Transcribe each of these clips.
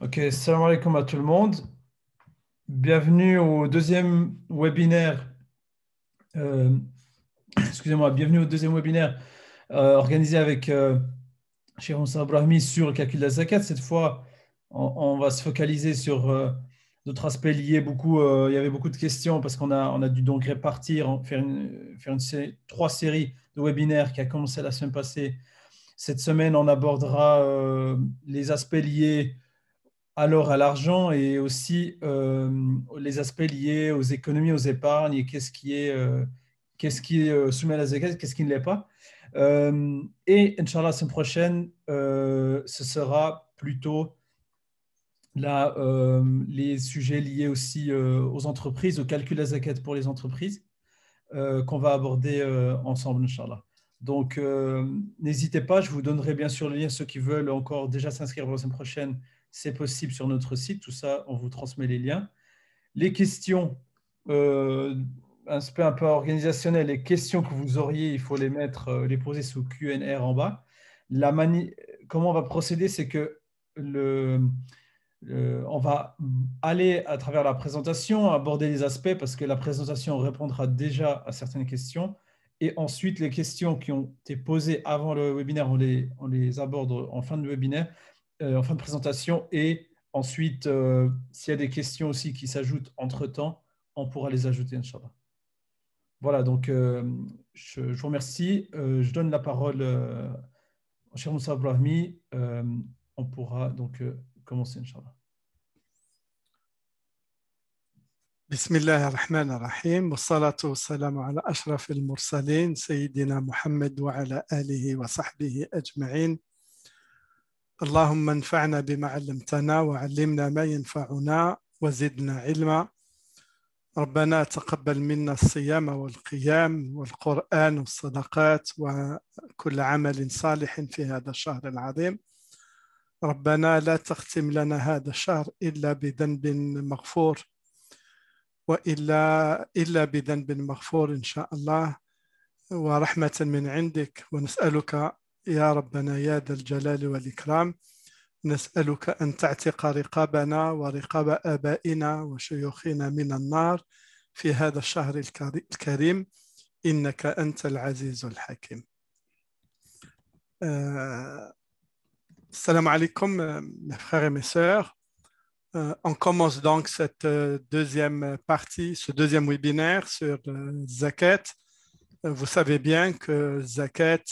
Ok, salam alaikum à tout le monde. Bienvenue au deuxième webinaire. euh, Excusez-moi, bienvenue au deuxième webinaire organisé avec Cheikh Moussa Brahmi sur le calcul de la zakat. Cette fois, on va se focaliser sur d'autres aspects liés. Il y avait beaucoup de questions parce qu'on a dû donc répartir, trois séries de webinaires qui a commencé la semaine passée. Cette semaine, on abordera les aspects liés alors à l'argent et aussi les aspects liés aux économies, aux épargnes et qu'est-ce qui est soumis à la zakat, qu'est-ce qui ne l'est pas. Et Inch'Allah, la semaine prochaine, ce sera plutôt les sujets liés aussi aux entreprises, au calcul de la zakat pour les entreprises qu'on va aborder ensemble, Inch'Allah. Donc, n'hésitez pas, je vous donnerai bien sûr le lien. Ceux qui veulent encore déjà s'inscrire pour la semaine prochaine, c'est possible sur notre site. Tout ça, on vous transmet les liens. Les questions, un aspect un peu organisationnel, les questions que vous auriez, il faut les mettre, les poser sous Q&R en bas. Comment on va procéder, c'est que on va aller à travers la présentation, aborder les aspects parce que la présentation répondra déjà à certaines questions. Et ensuite, les questions qui ont été posées avant le webinaire, on les aborde en fin de webinaire, en fin de présentation. Et ensuite, s'il y a des questions aussi qui s'ajoutent entre-temps, on pourra les ajouter, Inch'Allah. Voilà, donc je vous remercie. Je donne la parole au Cheikh Moussa Brahmi. On pourra donc commencer, Inch'Allah. بسم الله الرحمن الرحيم والصلاة والسلام على أشرف المرسلين سيدنا محمد وعلى آله وصحبه أجمعين. اللهم انفعنا بما علمتنا وعلمنا ما ينفعنا وزدنا علما. ربنا تقبل منا الصيام والقيام والقرآن والصدقات وكل عمل صالح في هذا الشهر العظيم. ربنا لا تختم لنا هذا الشهر إلا بذنب مغفور إلا بذنب مغفور إن شاء الله ورحمة من عندك. ونسألك يا ربنا يا ذا الجلال والإكرام، نسألك أن تعتق رقابنا ورقاب آبائنا وشيوخنا من النار في هذا الشهر الكريم، إنك أنت العزيز الحكيم. Salam alaikum, mes frères et mes sœurs. On commence donc cette deuxième partie, ce deuxième webinaire sur Zakat. Vous savez bien que Zakat,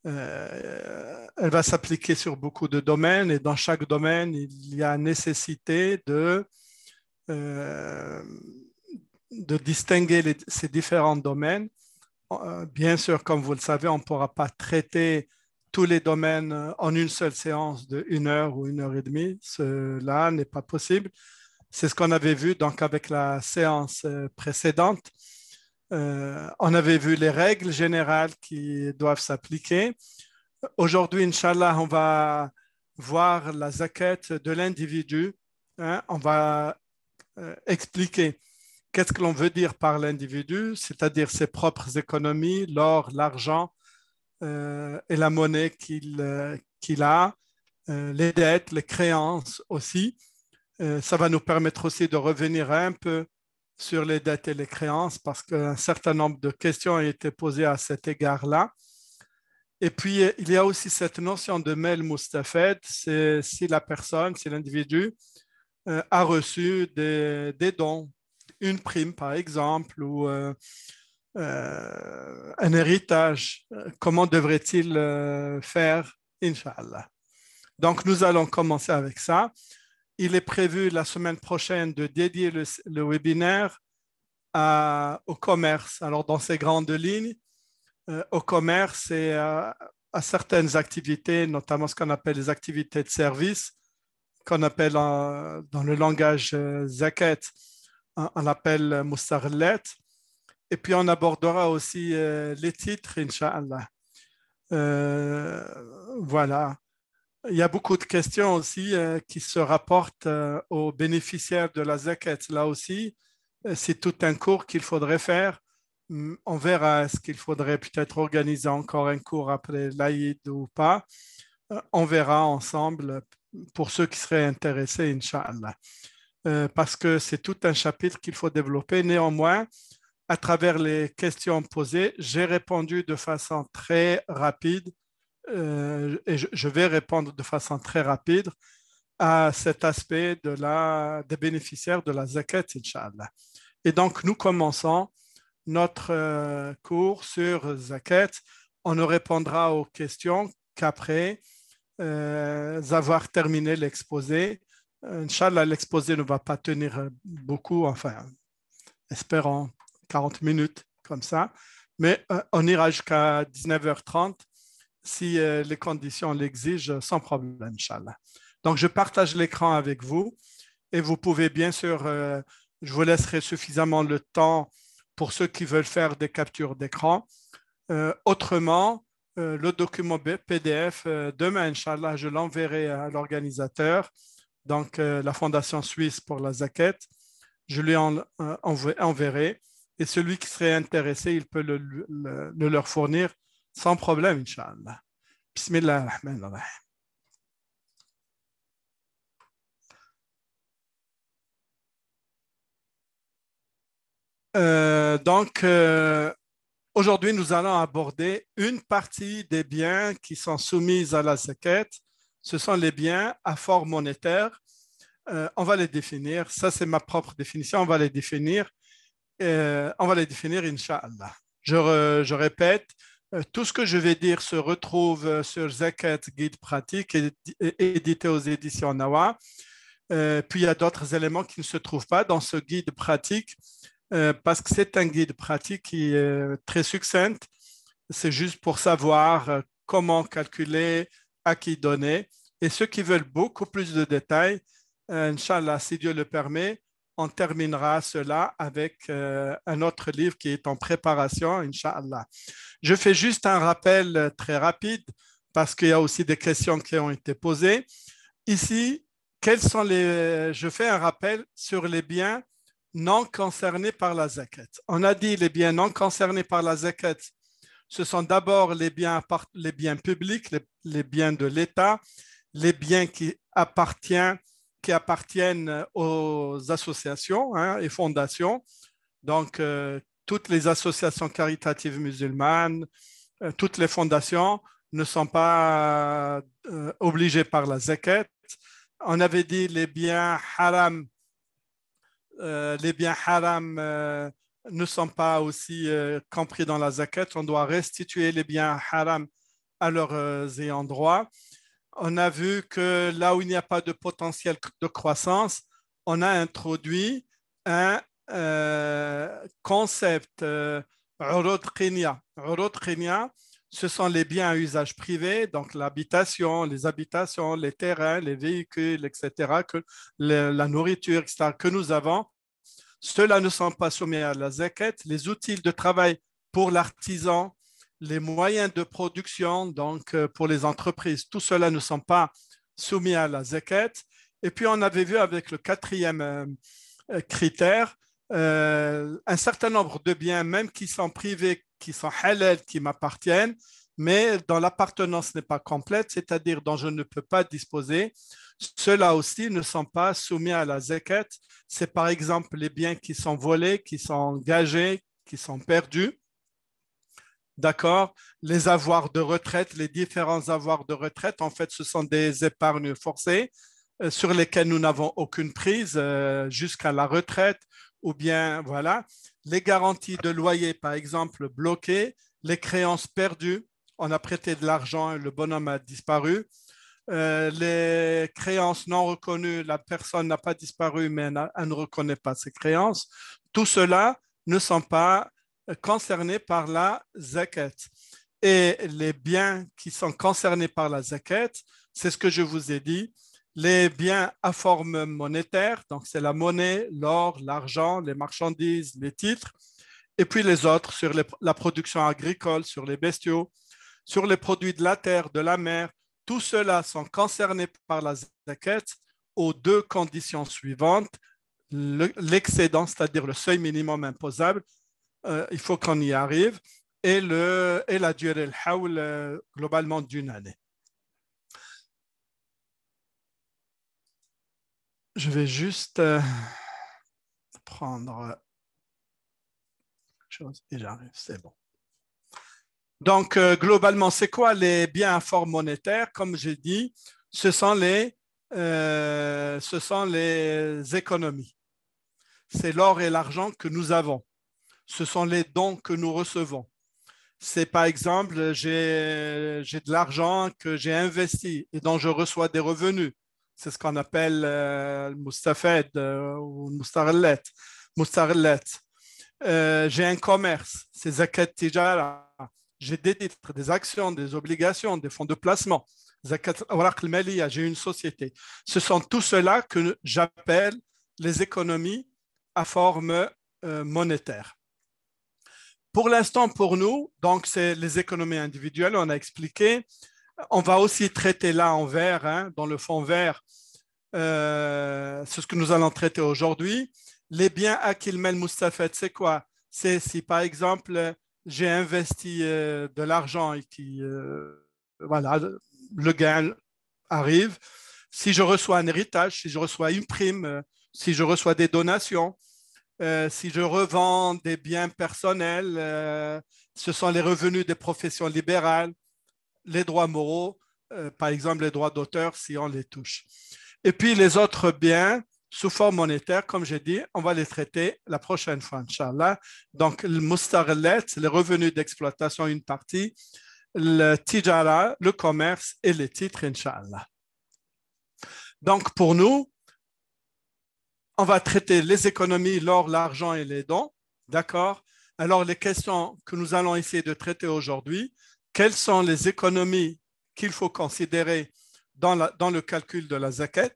elle va s'appliquer sur beaucoup de domaines et dans chaque domaine, il y a nécessité de distinguer ces différents domaines. Bien sûr, comme vous le savez, on ne pourra pas traiter tous les domaines en une seule séance de 1 heure ou 1 heure et demie. Cela n'est pas possible. C'est ce qu'on avait vu donc avec la séance précédente. On avait vu les règles générales qui doivent s'appliquer. Aujourd'hui, Inch'Allah, on va voir la zakat de l'individu. On va expliquer qu'est-ce que l'on veut dire par l'individu, c'est-à-dire ses propres économies, l'or, l'argent, et la monnaie qu'il a, les dettes, les créances aussi. Ça va nous permettre aussi de revenir un peu sur les dettes et les créances parce qu'un certain nombre de questions ont été posées à cet égard-là. Et puis, il y a aussi cette notion de mail mustafed, c'est si la personne, si l'individu a reçu des dons, une prime par exemple, ou un héritage, comment devrait-il faire, Inch'Allah. Donc, nous allons commencer avec ça. Il est prévu la semaine prochaine de dédier le webinaire au commerce. Alors, dans ces grandes lignes, au commerce et à certaines activités, notamment ce qu'on appelle les activités de service, qu'on appelle dans le langage zakat, on appelle mustarlet. Et puis, on abordera aussi les titres, Inch'Allah. Voilà. Il y a beaucoup de questions aussi qui se rapportent aux bénéficiaires de la zakat. Là aussi, c'est tout un cours qu'il faudrait faire. On verra est-ce qu'il faudrait peut-être organiser encore un cours après l'Aïd ou pas. On verra ensemble. pour ceux qui seraient intéressés, Inch'Allah. Parce que c'est tout un chapitre qu'il faut développer. Néanmoins, à travers les questions posées, j'ai répondu de façon très rapide et je vais répondre de façon très rapide à cet aspect des bénéficiaires de la zakat, Inch'Allah. Et donc, nous commençons notre cours sur zakat. On ne répondra aux questions qu'après avoir terminé l'exposé. Inch'Allah, l'exposé ne va pas tenir beaucoup, enfin, espérons 40 minutes comme ça, mais on ira jusqu'à 19h30 si les conditions l'exigent sans problème, Inch'Allah. Donc, je partage l'écran avec vous et vous pouvez bien sûr, je vous laisserai suffisamment le temps pour ceux qui veulent faire des captures d'écran. Autrement, le document PDF, demain, Inch'Allah, je l'enverrai à l'organisateur, donc la Fondation Suisse pour la Zakat. Je lui enverrai et celui qui serait intéressé, il peut le leur fournir sans problème, Inch'Allah. Bismillah ar-Rahman ar-Rahim. Donc, aujourd'hui, nous allons aborder une partie des biens qui sont soumis à la zakat. Ce sont les biens à forme monétaire. On va les définir. Ça, c'est ma propre définition. On va les définir. Inch'Allah. Je répète, tout ce que je vais dire se retrouve sur Zakat Guide pratique, édité aux éditions Nawa. Puis, il y a d'autres éléments qui ne se trouvent pas dans ce guide pratique parce que c'est un guide pratique qui est très succinct. C'est juste pour savoir comment calculer, à qui donner. Et ceux qui veulent beaucoup plus de détails, Inch'Allah, si Dieu le permet, on terminera cela avec un autre livre qui est en préparation, Inch'Allah. Je fais juste un rappel très rapide parce qu'il y a aussi des questions qui ont été posées. Ici, je fais un rappel sur les biens non concernés par la zakat. On a dit les biens non concernés par la zakat, ce sont d'abord les biens publics, les biens de l'État, les biens qui appartiennent aux associations et fondations. Donc, toutes les associations caritatives musulmanes, toutes les fondations ne sont pas obligées par la zakat. On avait dit les biens haram ne sont pas aussi compris dans la zakat. On doit restituer les biens haram à leurs ayants droit. On a vu que là où il n'y a pas de potentiel de croissance, on a introduit un concept urud qinya. Urud qinya, ce sont les biens à usage privé, donc l'habitation, les habitations, les terrains, les véhicules, etc., la nourriture, etc., que nous avons. Ceux-là ne sont pas soumis à la zakat. Les outils de travail pour l'artisan, les moyens de production, donc pour les entreprises, tout cela ne sont pas soumis à la zakat. Et puis, on avait vu avec le quatrième critère, un certain nombre de biens, même qui sont privés, qui sont halal, qui m'appartiennent, mais dont l'appartenance n'est pas complète, c'est-à-dire dont je ne peux pas disposer. Ceux-là aussi ne sont pas soumis à la zakat. C'est par exemple les biens qui sont volés, qui sont gagés, qui sont perdus. D'accord? Les avoirs de retraite, les différents avoirs de retraite, en fait, ce sont des épargnes forcées sur lesquelles nous n'avons aucune prise jusqu'à la retraite, ou bien, voilà, les garanties de loyer, par exemple, bloquées, les créances perdues, on a prêté de l'argent et le bonhomme a disparu, les créances non reconnues, la personne n'a pas disparu, mais elle ne reconnaît pas ses créances, tout cela ne sont pas concernés par la zakat. Et les biens qui sont concernés par la zakat, c'est ce que je vous ai dit, les biens à forme monétaire, donc c'est la monnaie, l'or, l'argent, les marchandises, les titres, et puis les autres sur la production agricole, sur les bestiaux, sur les produits de la terre, de la mer. Tout cela sont concernés par la zakat aux deux conditions suivantes. L'excédent, c'est-à-dire le seuil minimum imposable, il faut qu'on y arrive, et la durée, le haoul, globalement d'une année. Je vais juste prendre quelque chose et j'arrive, c'est bon. Donc, globalement, c'est quoi les biens à forme monétaire? Comme j'ai dit, ce sont les économies. C'est l'or et l'argent que nous avons. Ce sont les dons que nous recevons. C'est par exemple, j'ai de l'argent que j'ai investi et dont je reçois des revenus. C'est ce qu'on appelle le mustafed ou mustarlet. J'ai un commerce, c'est zakat tijara. J'ai des titres, des actions, des obligations, des fonds de placement. Zakat awraq al-maliya, j'ai une société. Ce sont tout cela que j'appelle les économies à forme monétaire. Pour l'instant, pour nous, donc c'est les économies individuelles, on a expliqué. On va aussi traiter là en vert, hein, dans le fond vert, c'est ce que nous allons traiter aujourd'hui. Les biens akil mel mustafed, c'est quoi? C'est si par exemple j'ai investi de l'argent et voilà, le gain arrive. Si je reçois un héritage, si je reçois une prime, si je reçois des donations, si je revends des biens personnels, ce sont les revenus des professions libérales, les droits moraux, par exemple les droits d'auteur si on les touche. Et puis les autres biens sous forme monétaire, comme j'ai dit, on va les traiter la prochaine fois, Inch'Allah. Donc, le mustarlet, les revenus d'exploitation, une partie, le tijara, le commerce et les titres, Inch'Allah. Donc, pour nous, on va traiter les économies, l'or, l'argent et les dons. D'accord? Alors, les questions que nous allons essayer de traiter aujourd'hui, quelles sont les économies qu'il faut considérer dans le calcul de la zakat?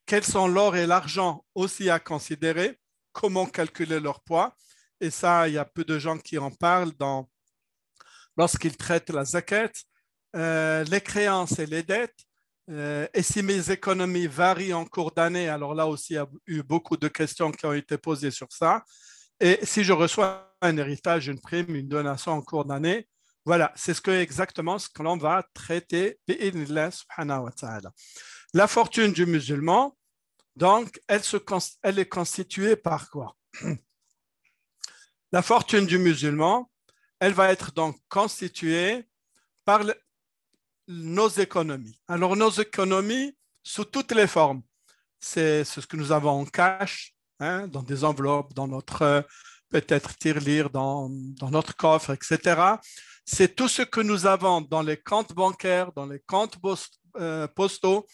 Quels sont l'or et l'argent aussi à considérer? Comment calculer leur poids? Et ça, il y a peu de gens qui en parlent lorsqu'ils traitent la zakat. Les créances et les dettes. Et si mes économies varient en cours d'année, alors là aussi, il y a eu beaucoup de questions qui ont été posées sur ça. Et si je reçois un héritage, une prime, une donation en cours d'année, voilà, c'est exactement ce que l'on va traiter. La fortune du musulman, donc, elle est constituée par quoi? La fortune du musulman, elle va être donc constituée par nos économies. Alors, nos économies sous toutes les formes. C'est ce que nous avons en cash, hein, dans des enveloppes, dans notre peut-être tirelire, dans notre coffre, etc. C'est tout ce que nous avons dans les comptes bancaires, dans les comptes postaux,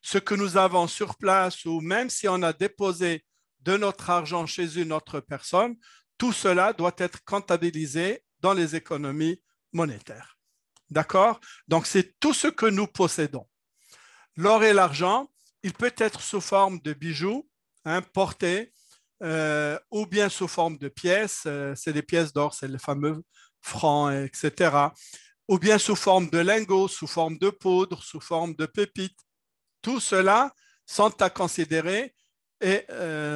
ce que nous avons sur place ou même si on a déposé de notre argent chez une autre personne, tout cela doit être comptabilisé dans les économies monétaires. D'accord? Donc, c'est tout ce que nous possédons. L'or et l'argent, il peut être sous forme de bijoux, hein, portés, ou bien sous forme de pièces. C'est des pièces d'or, c'est les fameux francs, etc. Ou bien sous forme de lingots, sous forme de poudre, sous forme de pépites. Tout cela sont à considérer et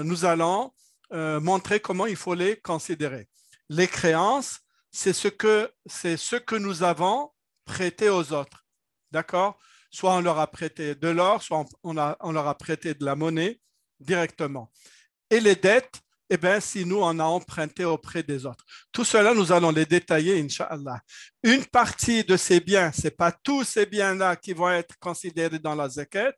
nous allons montrer comment il faut les considérer. Les créances, c'est ce que nous avons prêté aux autres. D'accord? Soit on leur a prêté de l'or, soit on leur a prêté de la monnaie directement. Et les dettes, eh bien, si nous, on a emprunté auprès des autres. Tout cela, nous allons les détailler, Inch'Allah. Une partie de ces biens, ce n'est pas tous ces biens-là qui vont être considérés dans la zakat.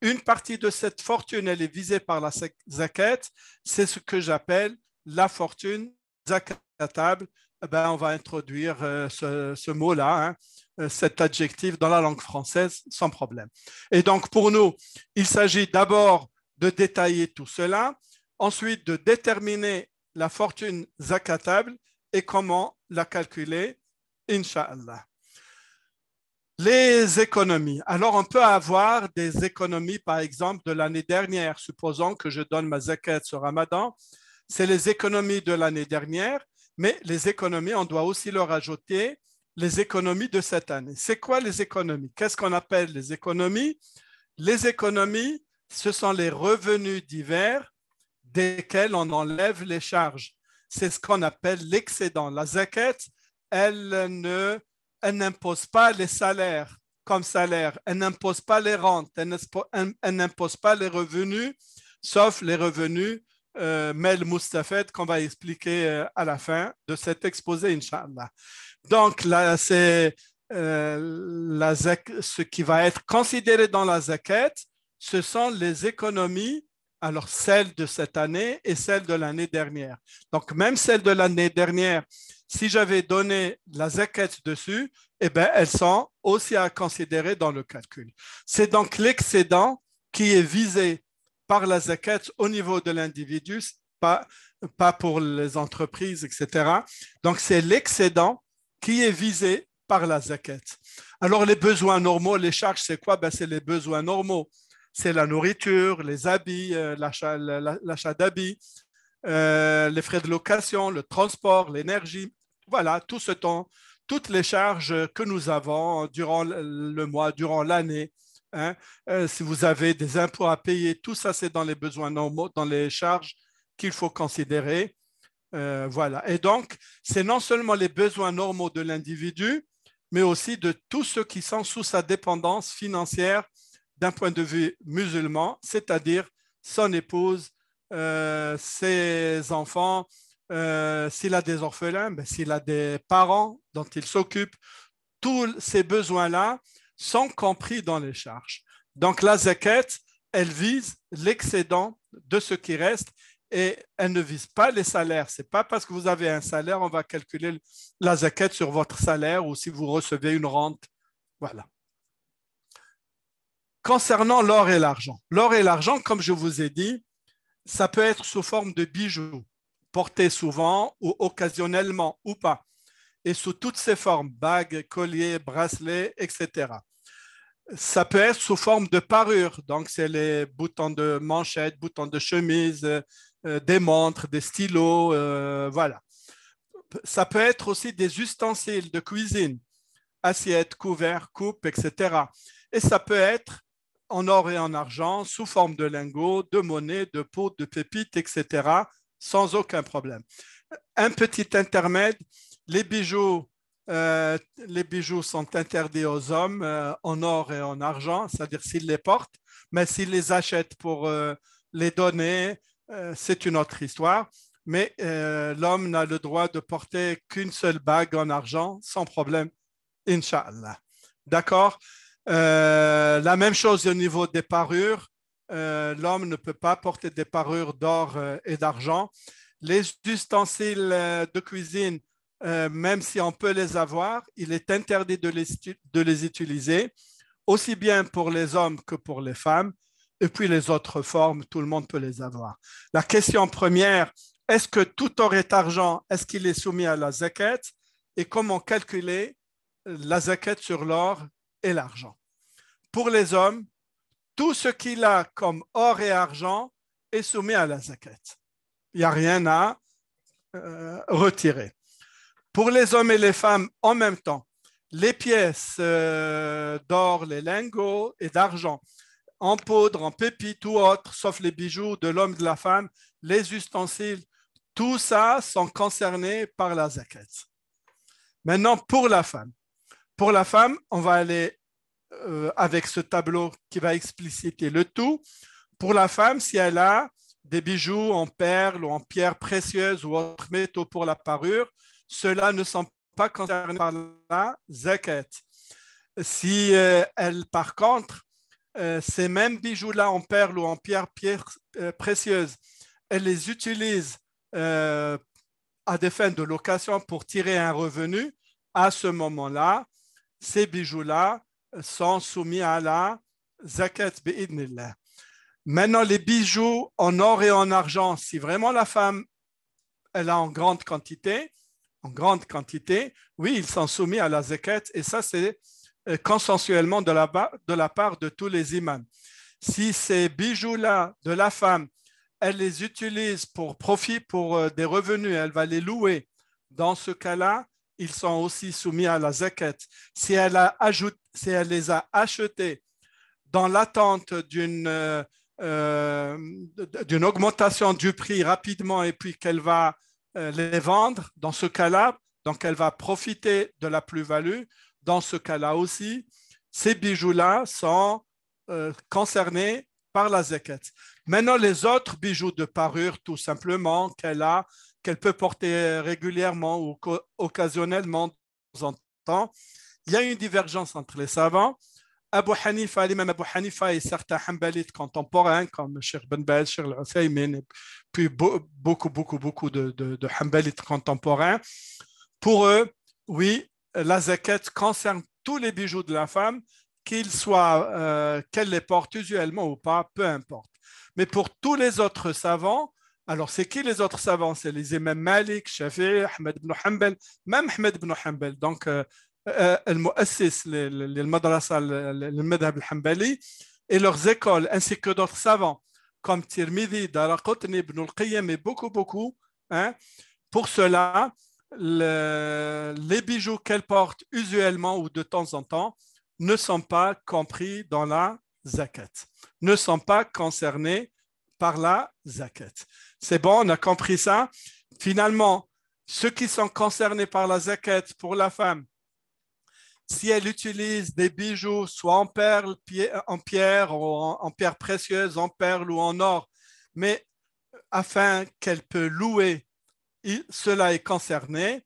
Une partie de cette fortune, elle est visée par la zakat. C'est ce que j'appelle la fortune zakatable. Eh bien, on va introduire ce mot-là, hein, cet adjectif dans la langue française sans problème. Et donc, pour nous, il s'agit d'abord de détailler tout cela, ensuite de déterminer la fortune zakatable et comment la calculer, Inch'Allah. Les économies. Alors, on peut avoir des économies, par exemple, de l'année dernière. Supposons que je donne ma zakat ce Ramadan. C'est les économies de l'année dernière, mais les économies, on doit aussi leur ajouter les économies de cette année. C'est quoi les économies? Qu'est-ce qu'on appelle les économies? Les économies, ce sont les revenus divers desquels on enlève les charges. C'est ce qu'on appelle l'excédent. La zakat, elle n'impose pas les salaires comme salaire. Elle n'impose pas les rentes, elle n'impose pas les revenus, sauf les revenus Mel Moustafed qu'on va expliquer à la fin de cet exposé, Inch'Allah. Donc, là, c'est ce qui va être considéré dans la zakat, ce sont les économies, alors celles de cette année et celles de l'année dernière. Donc, même celles de l'année dernière, si j'avais donné la zakat dessus, eh bien, elles sont aussi à considérer dans le calcul. C'est donc l'excédent qui est visé par la zakat au niveau de l'individu, pas pour les entreprises, etc. Donc, c'est l'excédent qui est visé par la zakat. Alors, les besoins normaux, les charges, c'est quoi? Ben, c'est les besoins normaux. C'est la nourriture, les habits, l'achat d'habits, les frais de location, le transport, l'énergie. Voilà, tout ce temps, toutes les charges que nous avons durant le mois, durant l'année. Hein. Si vous avez des impôts à payer, tout ça, c'est dans les besoins normaux, dans les charges qu'il faut considérer. Voilà. Et donc, c'est non seulement les besoins normaux de l'individu, mais aussi de tous ceux qui sont sous sa dépendance financière d'un point de vue musulman, c'est-à-dire son épouse, ses enfants, s'il a des orphelins, ben, s'il a des parents dont il s'occupe, tous ces besoins-là sont compris dans les charges. Donc la zakat, elle vise l'excédent de ce qui reste et elle ne vise pas les salaires. Ce n'est pas parce que vous avez un salaire, on va calculer la zakat sur votre salaire ou si vous recevez une rente. Voilà. Concernant l'or et l'argent, comme je vous ai dit, ça peut être sous forme de bijoux, portés souvent ou occasionnellement ou pas, et sous toutes ses formes, bagues, colliers, bracelets, etc. Ça peut être sous forme de parures, donc c'est les boutons de manchette, boutons de chemise, des montres, des stylos, voilà. Ça peut être aussi des ustensiles de cuisine, assiettes, couverts, coupes, etc. Et ça peut être en or et en argent, sous forme de lingots, de monnaie, de pots, de pépites, etc., sans aucun problème. Un petit intermède, les bijoux sont interdits aux hommes en or et en argent, c'est-à-dire s'ils les portent, mais s'ils les achètent pour les donner, c'est une autre histoire. Mais l'homme n'a le droit de porter qu'une seule bague en argent, sans problème, Inch'Allah. D'accord? La même chose au niveau des parures. L'homme ne peut pas porter des parures d'or et d'argent. Les ustensiles de cuisine, même si on peut les avoir, il est interdit de les utiliser, aussi bien pour les hommes que pour les femmes. Et puis les autres formes, tout le monde peut les avoir. La question première, est-ce que tout or est argent? Est-ce qu'il est soumis à la zakat? Et comment calculer la zakat sur l'or et l'argent? Pour les hommes, tout ce qu'il a comme or et argent est soumis à la zakat. Il n'y a rien à retirer. Pour les hommes et les femmes, en même temps, les pièces d'or, les lingots et d'argent, en poudre, en pépites ou autres, sauf les bijoux de l'homme et de la femme, les ustensiles, tout ça sont concernés par la zakat. Maintenant, pour la femme. Pour la femme, on va aller avec ce tableau qui va expliciter le tout. Pour la femme, si elle a des bijoux en perles ou en pierres précieuses ou autres métaux pour la parure, ceux-là ne sont pas concernés par la zakat. Si elle, par contre, ces mêmes bijoux-là en perles ou en pierres précieuses, elle les utilise à des fins de location pour tirer un revenu, à ce moment-là, ces bijoux-là sont soumis à la zakat bi'idnillah. Maintenant, les bijoux en or et en argent, si vraiment la femme elle a en grande quantité, oui, ils sont soumis à la zakat et ça, c'est consensuellement de la part de tous les imams. Si ces bijoux-là de la femme, elle les utilise pour profit, pour des revenus, elle va les louer, dans ce cas-là, ils sont aussi soumis à la zakat. Si elle les a achetés dans l'attente d'une augmentation du prix rapidement et puis qu'elle va les vendre, dans ce cas-là, donc elle va profiter de la plus-value. Dans ce cas-là aussi, ces bijoux-là sont concernés par la zakat. Maintenant, les autres bijoux de parure, tout simplement, qu'elle peut porter régulièrement ou occasionnellement de temps en temps, il y a une divergence entre les savants. Abu Hanifa, l'imam Abu Hanifa et certains Hanbalites contemporains comme Cheikh Ben Baz, Cheikh Al-Uthaymin, puis beaucoup de Hanbalites contemporains, pour eux, oui, la zakat concerne tous les bijoux de la femme, qu'elle les porte usuellement ou pas, peu importe. Mais pour tous les autres savants, alors c'est qui les autres savants? C'est les imams Malik, Shafi'i, Ahmed ibn Hanbal, même Ahmed ibn Hanbal. Donc, المؤسس للمدرسة المذهب الحنبلي et leurs écoles, ainsi que d'autres savants comme Tirmidhi, Daraqutni, Ibn al-Qayyim et beaucoup. Hein. Pour cela, les bijoux qu'elle porte usuellement ou de temps en temps ne sont pas compris dans la zakat, ne sont pas concernés par la zakat. C'est bon, on a compris ça. Finalement, ceux qui sont concernés par la zakat pour la femme, si elle utilise des bijoux, soit en perles, en pierre, ou en pierres précieuses, en perles ou en or, mais afin qu'elle peut louer, cela est concerné.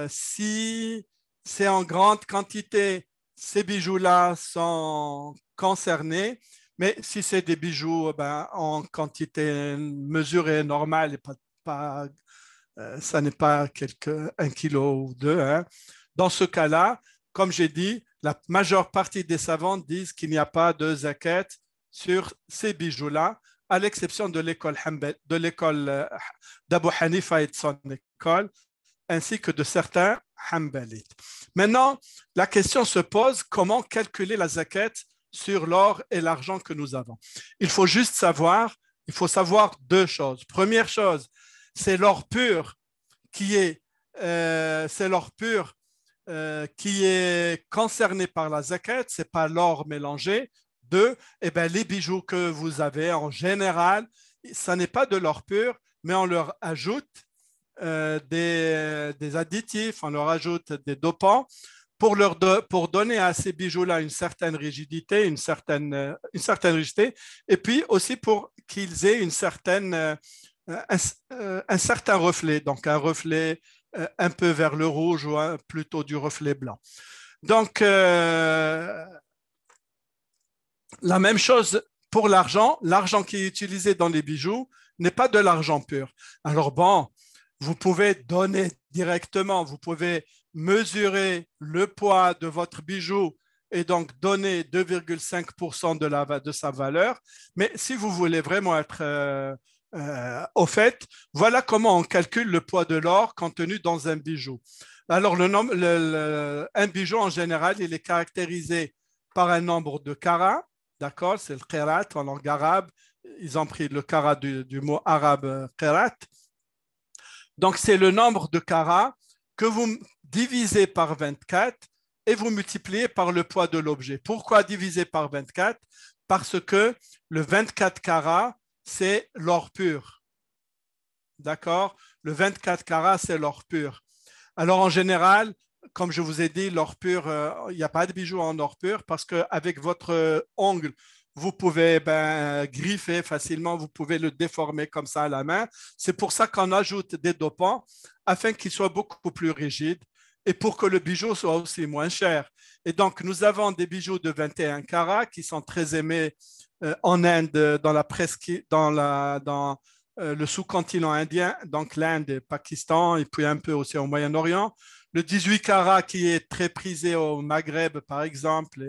Si c'est en grande quantité, ces bijoux-là sont concernés. Mais si c'est des bijoux en quantité mesurée normale, ça n'est pas 1 kilo ou 2, hein. Dans ce cas-là, comme j'ai dit, la majeure partie des savants disent qu'il n'y a pas de zakat sur ces bijoux-là, à l'exception de l'école d'Abu Hanifa et de son école, ainsi que de certains Hanbalites. Maintenant, la question se pose, comment calculer la zakat sur l'or et l'argent que nous avons? Il faut savoir deux choses. Première chose, c'est l'or pur qui est concerné par la zakat, ce n'est pas l'or mélangé. Deux, les bijoux que vous avez en général, ça n'est pas de l'or pur, mais on leur ajoute des additifs, on leur ajoute des dopants pour donner à ces bijoux-là une certaine rigidité, une certaine rigidité, et puis aussi pour qu'ils aient un certain reflet, donc un reflet un peu vers le rouge ou plutôt du reflet blanc. Donc, la même chose pour l'argent. L'argent qui est utilisé dans les bijoux n'est pas de l'argent pur. Alors bon, vous pouvez donner directement, vous pouvez mesurer le poids de votre bijou et donc donner 2,5% de sa valeur. Mais si vous voulez vraiment être au fait, voilà comment on calcule le poids de l'or contenu dans un bijou. Alors, un bijou, en général, il est caractérisé par un nombre de carats, d'accord? C'est le qirat en langue arabe. Ils ont pris le carat du mot arabe qirat. Donc, c'est le nombre de carats que vous divisez par 24 et vous multipliez par le poids de l'objet. Pourquoi diviser par 24? Parce que le 24 carats, c'est l'or pur. D'accord? Le 24 carats, c'est l'or pur. Alors, en général, comme je vous ai dit, l'or pur, il n'y a pas de bijoux en or pur parce qu'avec votre ongle, vous pouvez griffer facilement, vous pouvez le déformer comme ça à la main. C'est pour ça qu'on ajoute des dopants afin qu'il soit beaucoup plus rigide et pour que le bijou soit aussi moins cher. Et donc, nous avons des bijoux de 21 carats qui sont très aimés en Inde, dans le sous-continent indien, donc l'Inde, le Pakistan et puis un peu aussi au Moyen-Orient. Le 18 carats qui est très prisé au Maghreb, par exemple,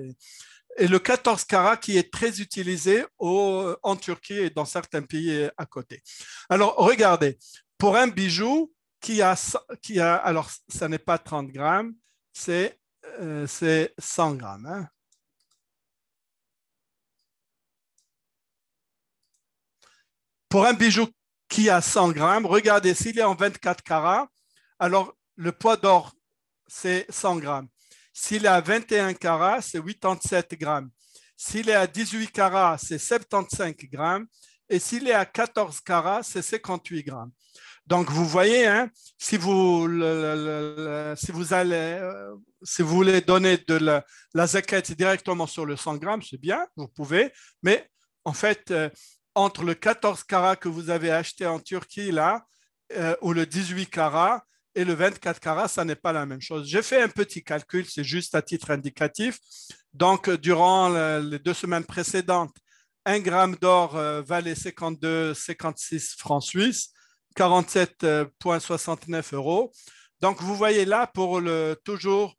et le 14 carats qui est très utilisé en Turquie et dans certains pays à côté. Alors, regardez, pour un bijou alors, ça n'est pas 30 grammes, c'est 100 grammes. Hein. Pour un bijou qui a 100 grammes, regardez, s'il est en 24 carats, alors le poids d'or, c'est 100 grammes. S'il est à 21 carats, c'est 87 grammes. S'il est à 18 carats, c'est 75 grammes. Et s'il est à 14 carats, c'est 58 grammes. Donc, vous voyez, hein, si vous voulez donner de la zakat directement sur le 100 grammes, c'est bien, vous pouvez. Mais en fait, entre le 14 carats que vous avez acheté en Turquie, là, ou le 18 carats et le 24 carats, ça n'est pas la même chose. J'ai fait un petit calcul, c'est juste à titre indicatif. Donc, durant les 2 semaines précédentes, 1 gramme d'or valait 56 francs suisses, 47,69 euros. Donc, vous voyez là, toujours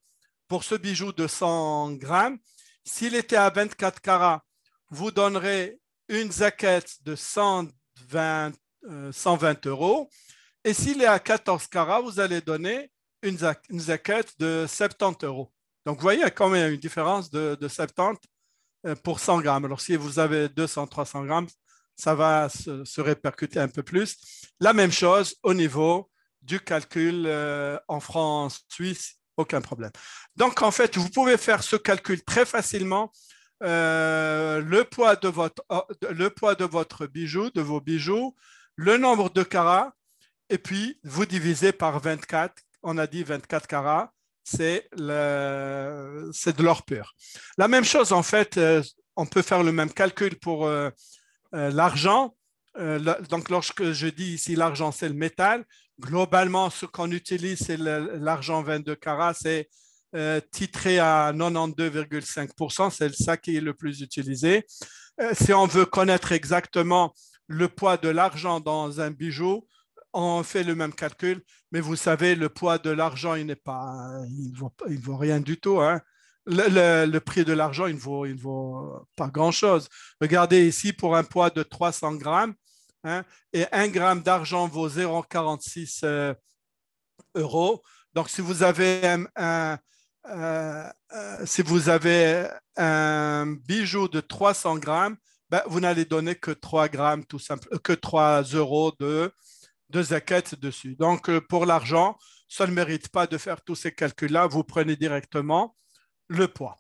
pour ce bijou de 100 grammes, s'il était à 24 carats, vous donnerez une zakat de 120 euros. Et s'il est à 14 carats, vous allez donner une zakat de 70 euros. Donc, vous voyez, il y a quand même une différence de 70 pour 100 grammes. Alors, si vous avez 200, 300 grammes, ça va se répercuter un peu plus. La même chose au niveau du calcul en francs suisses, aucun problème. Donc, en fait, vous pouvez faire ce calcul très facilement. Le poids de votre bijou, de vos bijoux, le nombre de carats, et puis vous divisez par 24. On a dit 24 carats, c'est de l'or pur. La même chose, en fait, on peut faire le même calcul pour l'argent. Donc, lorsque je dis ici l'argent, c'est le métal. Globalement, ce qu'on utilise, c'est l'argent 22 carats, c'est titré à 92,5%, c'est ça qui est le plus utilisé. Si on veut connaître exactement le poids de l'argent dans un bijou, on fait le même calcul, mais vous savez, le poids de l'argent, il ne vaut rien du tout, hein. Le prix de l'argent, il ne vaut pas grand-chose. Regardez ici, pour un poids de 300 grammes, hein, et 1 gramme d'argent vaut 0,46 euros. Donc, si vous avez un bijou de 300 grammes, ben, vous n'allez donner que 3 grammes, tout simple, que 3 euros de zakat dessus. Donc, pour l'argent, ça ne mérite pas de faire tous ces calculs-là. Vous prenez directement le poids.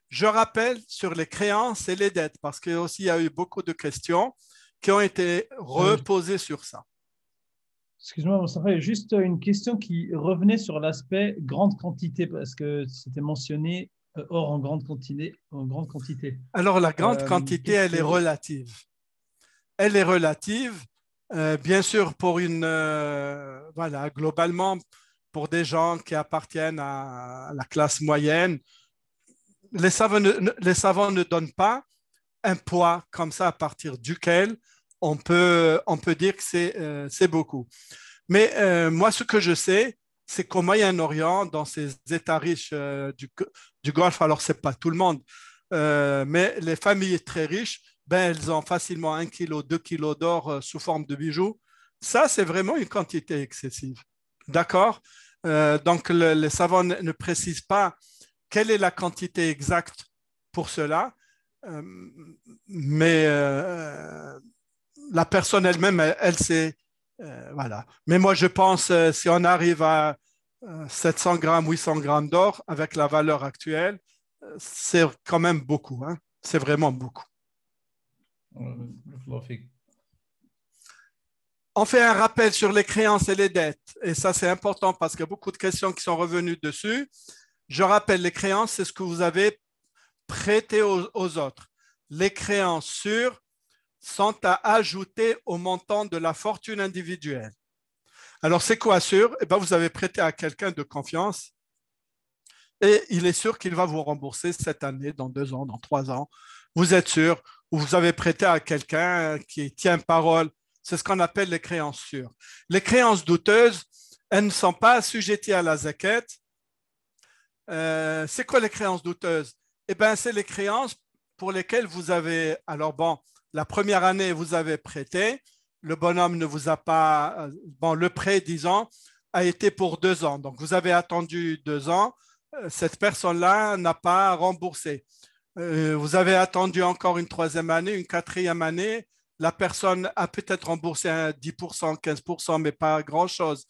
Je rappelle sur les créances et les dettes, parce qu'il y a eu beaucoup de questions qui ont été reposées sur ça. Excuse-moi, Moustapha, il y a juste une question qui revenait sur l'aspect grande quantité, parce que c'était mentionné or en grande quantité. Alors, la grande quantité, elle est relative. Elle est relative, bien sûr, globalement, pour des gens qui appartiennent à la classe moyenne. Les savants ne donnent pas un poids comme ça à partir duquel on peut dire que c'est beaucoup. Mais moi, ce que je sais, c'est qu'au Moyen-Orient, dans ces États riches du Golfe, alors ce n'est pas tout le monde, mais les familles très riches, ben, elles ont facilement 1 kg, 2 kilos d'or sous forme de bijoux. Ça, c'est vraiment une quantité excessive. D'accord? Donc, les savants ne précisent pas quelle est la quantité exacte pour cela, mais la personne elle-même, elle sait. Voilà. Mais moi, je pense, si on arrive à 700 grammes, 800 grammes d'or, avec la valeur actuelle, c'est quand même beaucoup, hein. C'est vraiment beaucoup. On fait un rappel sur les créances et les dettes. Et ça, c'est important parce qu'il y a beaucoup de questions qui sont revenues dessus. Je rappelle, les créances, c'est ce que vous avez prêté aux autres. Les créances sûres sont à ajouter au montant de la fortune individuelle. Alors, c'est quoi sûr? Eh bien, vous avez prêté à quelqu'un de confiance et il est sûr qu'il va vous rembourser cette année, dans 2 ans, dans 3 ans. Vous êtes sûr, ou vous avez prêté à quelqu'un qui tient parole. C'est ce qu'on appelle les créances sûres. Les créances douteuses, elles ne sont pas assujetties à la zakat. C'est quoi les créances douteuses? Eh bien, c'est les créances pour lesquelles vous avez... Alors bon, la première année, vous avez prêté. Le bonhomme ne vous a pas... Bon, le prêt, disons, a été pour 2 ans. Donc, vous avez attendu 2 ans. Cette personne-là n'a pas remboursé. Vous avez attendu encore une 3e année, une 4e année. La personne a peut-être remboursé 10%, 15%, mais pas grand-chose.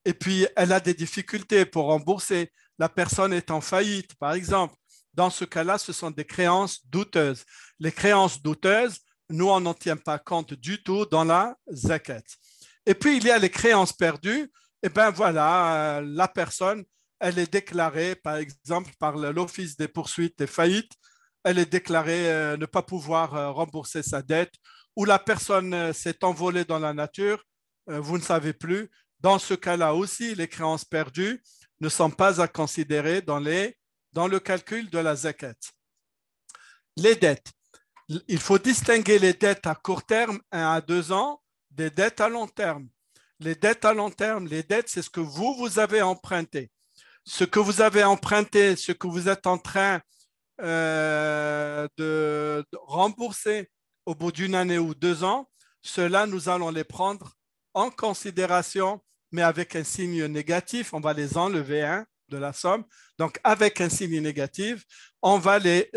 Et puis, elle a des difficultés pour rembourser. La personne est en faillite, par exemple. Dans ce cas-là, ce sont des créances douteuses. Les créances douteuses, nous, on n'en tient pas compte du tout dans la zakat. Et puis, il y a les créances perdues. Et bien voilà, la personne, elle est déclarée, par exemple, par l'Office des poursuites et faillites, elle est déclarée ne pas pouvoir rembourser sa dette, ou la personne s'est envolée dans la nature, vous ne savez plus. Dans ce cas-là aussi, les créances perdues ne sont pas à considérer dans le calcul de la zakat. Les dettes. Il faut distinguer les dettes à court terme, 1 à 2 ans, des dettes à long terme. Les dettes à long terme, les dettes, c'est ce que vous avez emprunté. Ce que vous avez emprunté, ce que vous êtes en train de rembourser au bout d'une année ou 2 ans, cela, nous allons les prendre en considération, mais avec un signe négatif. On va les enlever de la somme. Donc, avec un signe négatif, on va les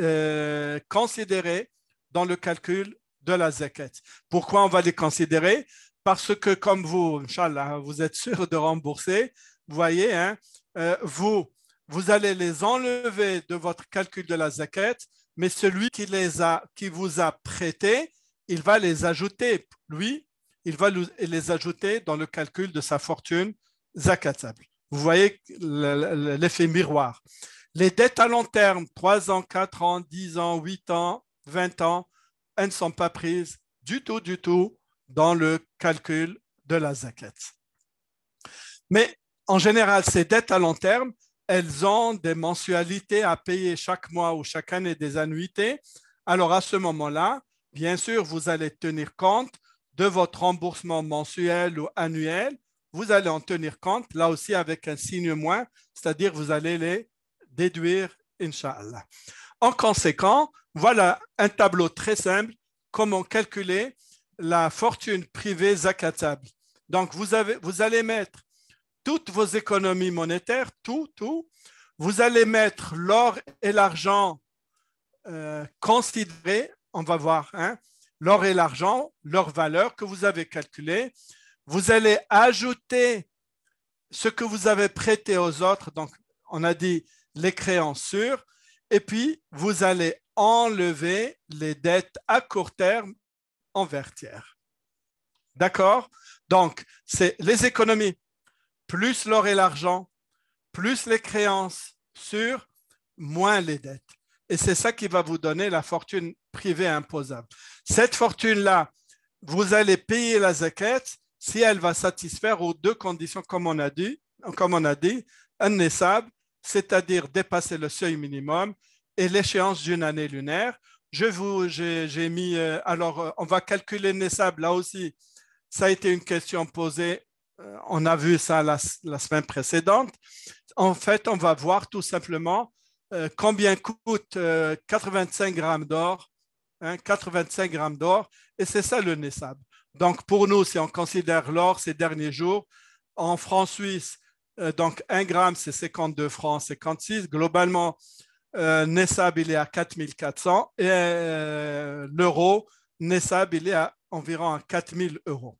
considérer dans le calcul de la zakat. Pourquoi on va les considérer? Parce que comme vous, Inch'Allah, vous êtes sûr de rembourser, vous voyez, vous allez les enlever de votre calcul de la zakat, mais celui qui vous a prêté, il va les ajouter, lui, il va les ajouter dans le calcul de sa fortune zakatable. Vous voyez l'effet miroir. Les dettes à long terme, 3 ans, 4 ans, 10 ans, 8 ans, 20 ans, elles ne sont pas prises du tout dans le calcul de la zakat. Mais en général, ces dettes à long terme, elles ont des mensualités à payer chaque mois ou chaque année, des annuités. Alors à ce moment-là, bien sûr, vous allez tenir compte de votre remboursement mensuel ou annuel. Vous allez en tenir compte, là aussi avec un signe moins, c'est-à-dire vous allez les déduire, Inch'Allah. En conséquent, voilà un tableau très simple, comment calculer la fortune privée zakatable. Donc, vous allez mettre toutes vos économies monétaires, tout. Vous allez mettre l'or et l'argent considérés, on va voir, l'or et l'argent, leur valeur que vous avez calculée. Vous allez ajouter ce que vous avez prêté aux autres, donc on a dit les créances sûres, et puis vous allez enlever les dettes à court terme envers tiers. D'accord? Donc, c'est les économies, plus l'or et l'argent, plus les créances sûres, moins les dettes. Et c'est ça qui va vous donner la fortune privée imposable. Cette fortune-là, vous allez payer la zakat si elle va satisfaire aux 2 conditions, comme on a dit, un nessab, c'est-à-dire dépasser le seuil minimum, et l'échéance d'une année lunaire. J'ai mis, alors on va calculer le nessab, là aussi, ça a été une question posée, on a vu ça la semaine précédente. En fait, on va voir tout simplement combien coûte 85 grammes d'or, 85 grammes d'or, et c'est ça le nessab. Donc, pour nous, si on considère l'or ces derniers jours, en francs suisses, donc 1 gramme, c'est 52 francs 56. Globalement, nessab, il est à 4400 et l'euro, nessab, il est à environ à 4000 euros.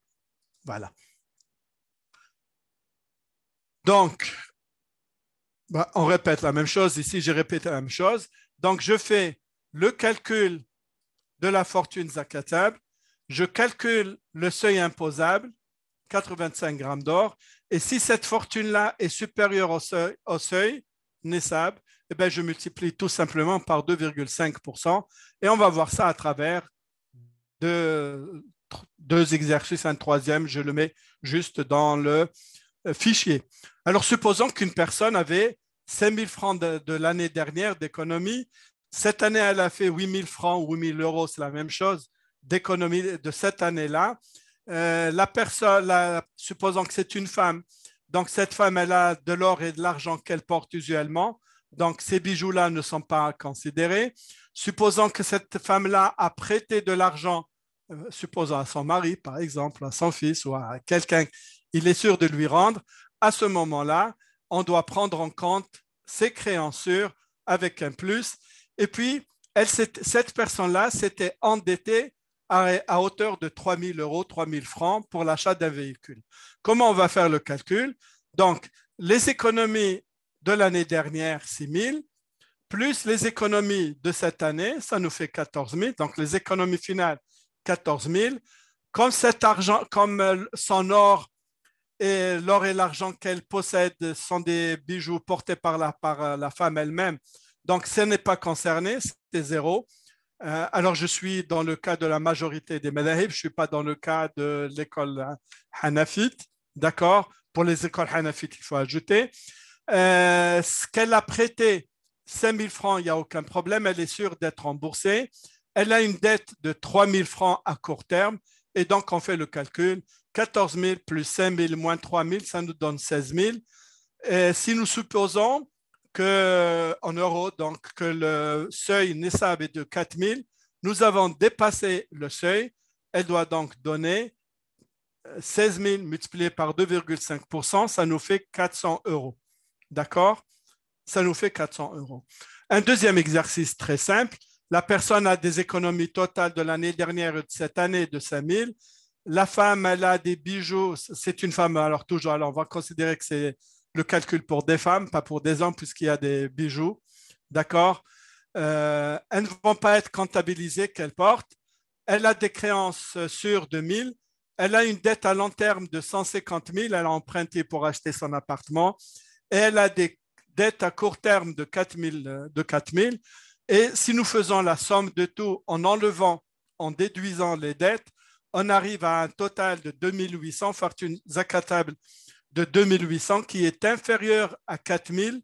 Voilà. Donc, on répète la même chose. Ici, j'ai répété la même chose. Donc, je fais le calcul de la fortune zakatable. Je calcule le seuil imposable, 85 grammes d'or. Et si cette fortune-là est supérieure au seuil nessab, eh bien, je multiplie tout simplement par 2,5%. Et on va voir ça à travers 2 exercices. Un troisième, je le mets juste dans le fichier. Alors, supposons qu'une personne avait 5 000 francs de l'année dernière d'économie. Cette année, elle a fait 8 000 francs ou 8 000 euros, c'est la même chose, d'économie de cette année-là. La personne, supposons que c'est une femme, donc cette femme, elle a de l'or et de l'argent qu'elle porte usuellement, donc ces bijoux-là ne sont pas considérés. Supposons que cette femme-là a prêté de l'argent, supposons à son mari, par exemple, à son fils ou à quelqu'un, il est sûr de lui rendre. À ce moment-là, on doit prendre en compte ses créances sûres avec un plus. Et puis, cette personne-là s'était endettée à hauteur de 3 000 euros, 3 000 francs pour l'achat d'un véhicule. Comment on va faire le calcul? Donc, les économies de l'année dernière, 6 000, plus les économies de cette année, ça nous fait 14 000. Donc, les économies finales, 14 000, Comme cet argent, comme son or et l'or et l'argent qu'elle possède sont des bijoux portés par la femme elle-même, donc ce n'est pas concerné, c'est zéro. Alors, je suis dans le cas de la majorité des madhahib, je ne suis pas dans le cas de l'école hanafite, d'accord? Pour les écoles hanafites, il faut ajouter. Ce qu'elle a prêté, 5 000 francs, il n'y a aucun problème, elle est sûre d'être remboursée. Elle a une dette de 3 000 francs à court terme, et donc on fait le calcul, 14 000 plus 5 000 moins 3 000, ça nous donne 16 000. Et si nous supposons en euros, donc que le seuil Nessab est de 4 000, nous avons dépassé le seuil, elle doit donc donner 16 000 multiplié par 2,5%, ça nous fait 400 euros. D'accord? Ça nous fait 400 euros. Un deuxième exercice très simple, la personne a des économies totales de l'année dernière et de cette année de 5 000. La femme, elle a des bijoux, c'est une femme, alors toujours, alors on va considérer que c'est le calcul pour des femmes, pas pour des hommes, puisqu'il y a des bijoux. D'accord? Elles ne vont pas être comptabilisées qu'elle porte. Elle a des créances sur 2 000. Elle a une dette à long terme de 150 000. Elle a emprunté pour acheter son appartement. Et elle a des dettes à court terme de 4 000. Et si nous faisons la somme de tout en enlevant, en déduisant les dettes, on arrive à un total de 2 800, fortune zakatable de 2 800 qui est inférieur à 4 000,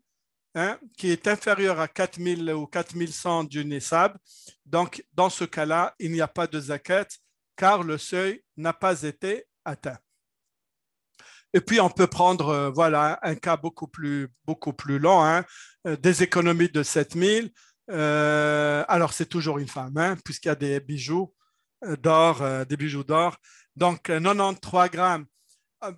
qui est inférieur à 4 000 ou 4 100 du Nessab. Donc, dans ce cas-là, il n'y a pas de zakat car le seuil n'a pas été atteint. Et puis, on peut prendre voilà, un cas beaucoup plus long, des économies de 7 000. Alors, c'est toujours une femme, puisqu'il y a des bijoux d'or, Donc, 93 grammes,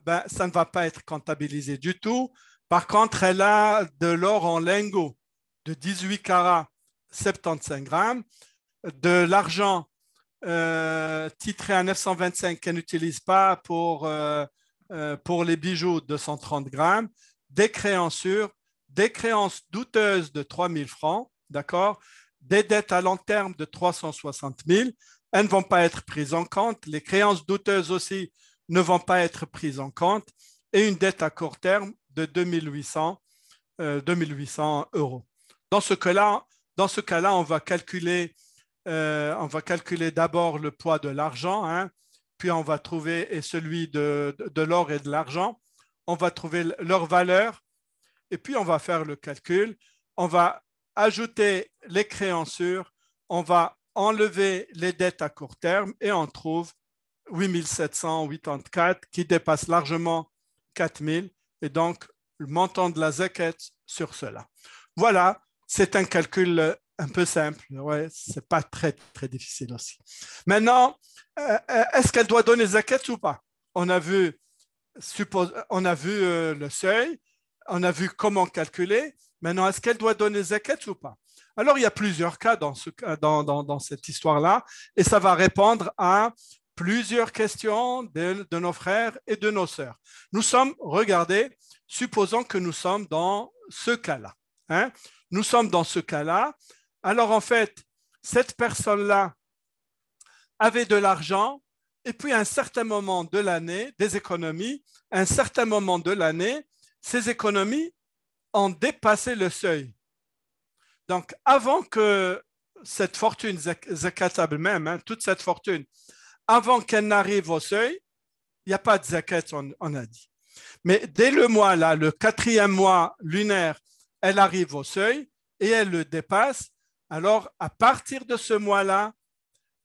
ben, ça ne va pas être comptabilisé du tout. Par contre, elle a de l'or en lingots de 18 carats, 75 grammes, de l'argent titré à 925 qu'elle n'utilise pas pour les bijoux de 130 grammes, des créances douteuses de 3 000 francs, d'accord, des dettes à long terme de 360 000. Elles ne vont pas être prises en compte. Les créances douteuses aussi ne vont pas être prises en compte. Et une dette à court terme de 2 800 euros. Dans ce cas-là, on va calculer d'abord le poids de l'argent, puis on va trouver et celui de l'or et de l'argent. On va trouver leur valeur et puis on va faire le calcul. On va ajouter les créanciers, on va enlever les dettes à court terme et on trouve 8 784 qui dépasse largement 4 000 et donc le montant de la zakat sur cela. Voilà, c'est un calcul un peu simple, ouais, c'est pas très difficile aussi. Maintenant, est-ce qu'elle doit donner zakat ou pas? On a vu le seuil, on a vu comment calculer. Maintenant, est-ce qu'elle doit donner zakat ou pas? Alors, il y a plusieurs cas dans cette histoire-là et ça va répondre à plusieurs questions de nos frères et de nos sœurs. Regardez, supposons que nous sommes dans ce cas-là. Nous sommes dans ce cas-là. Alors, en fait, cette personne-là avait de l'argent et puis à un certain moment de l'année, des économies, à un certain moment de l'année, ces économies ont dépassé le seuil. Donc, avant que cette fortune zakatable même, toute cette fortune, avant qu'elle n'arrive au seuil, il n'y a pas de zakat, on a dit. Mais dès le mois là, le 4e mois lunaire, elle arrive au seuil et elle le dépasse. Alors, à partir de ce mois-là,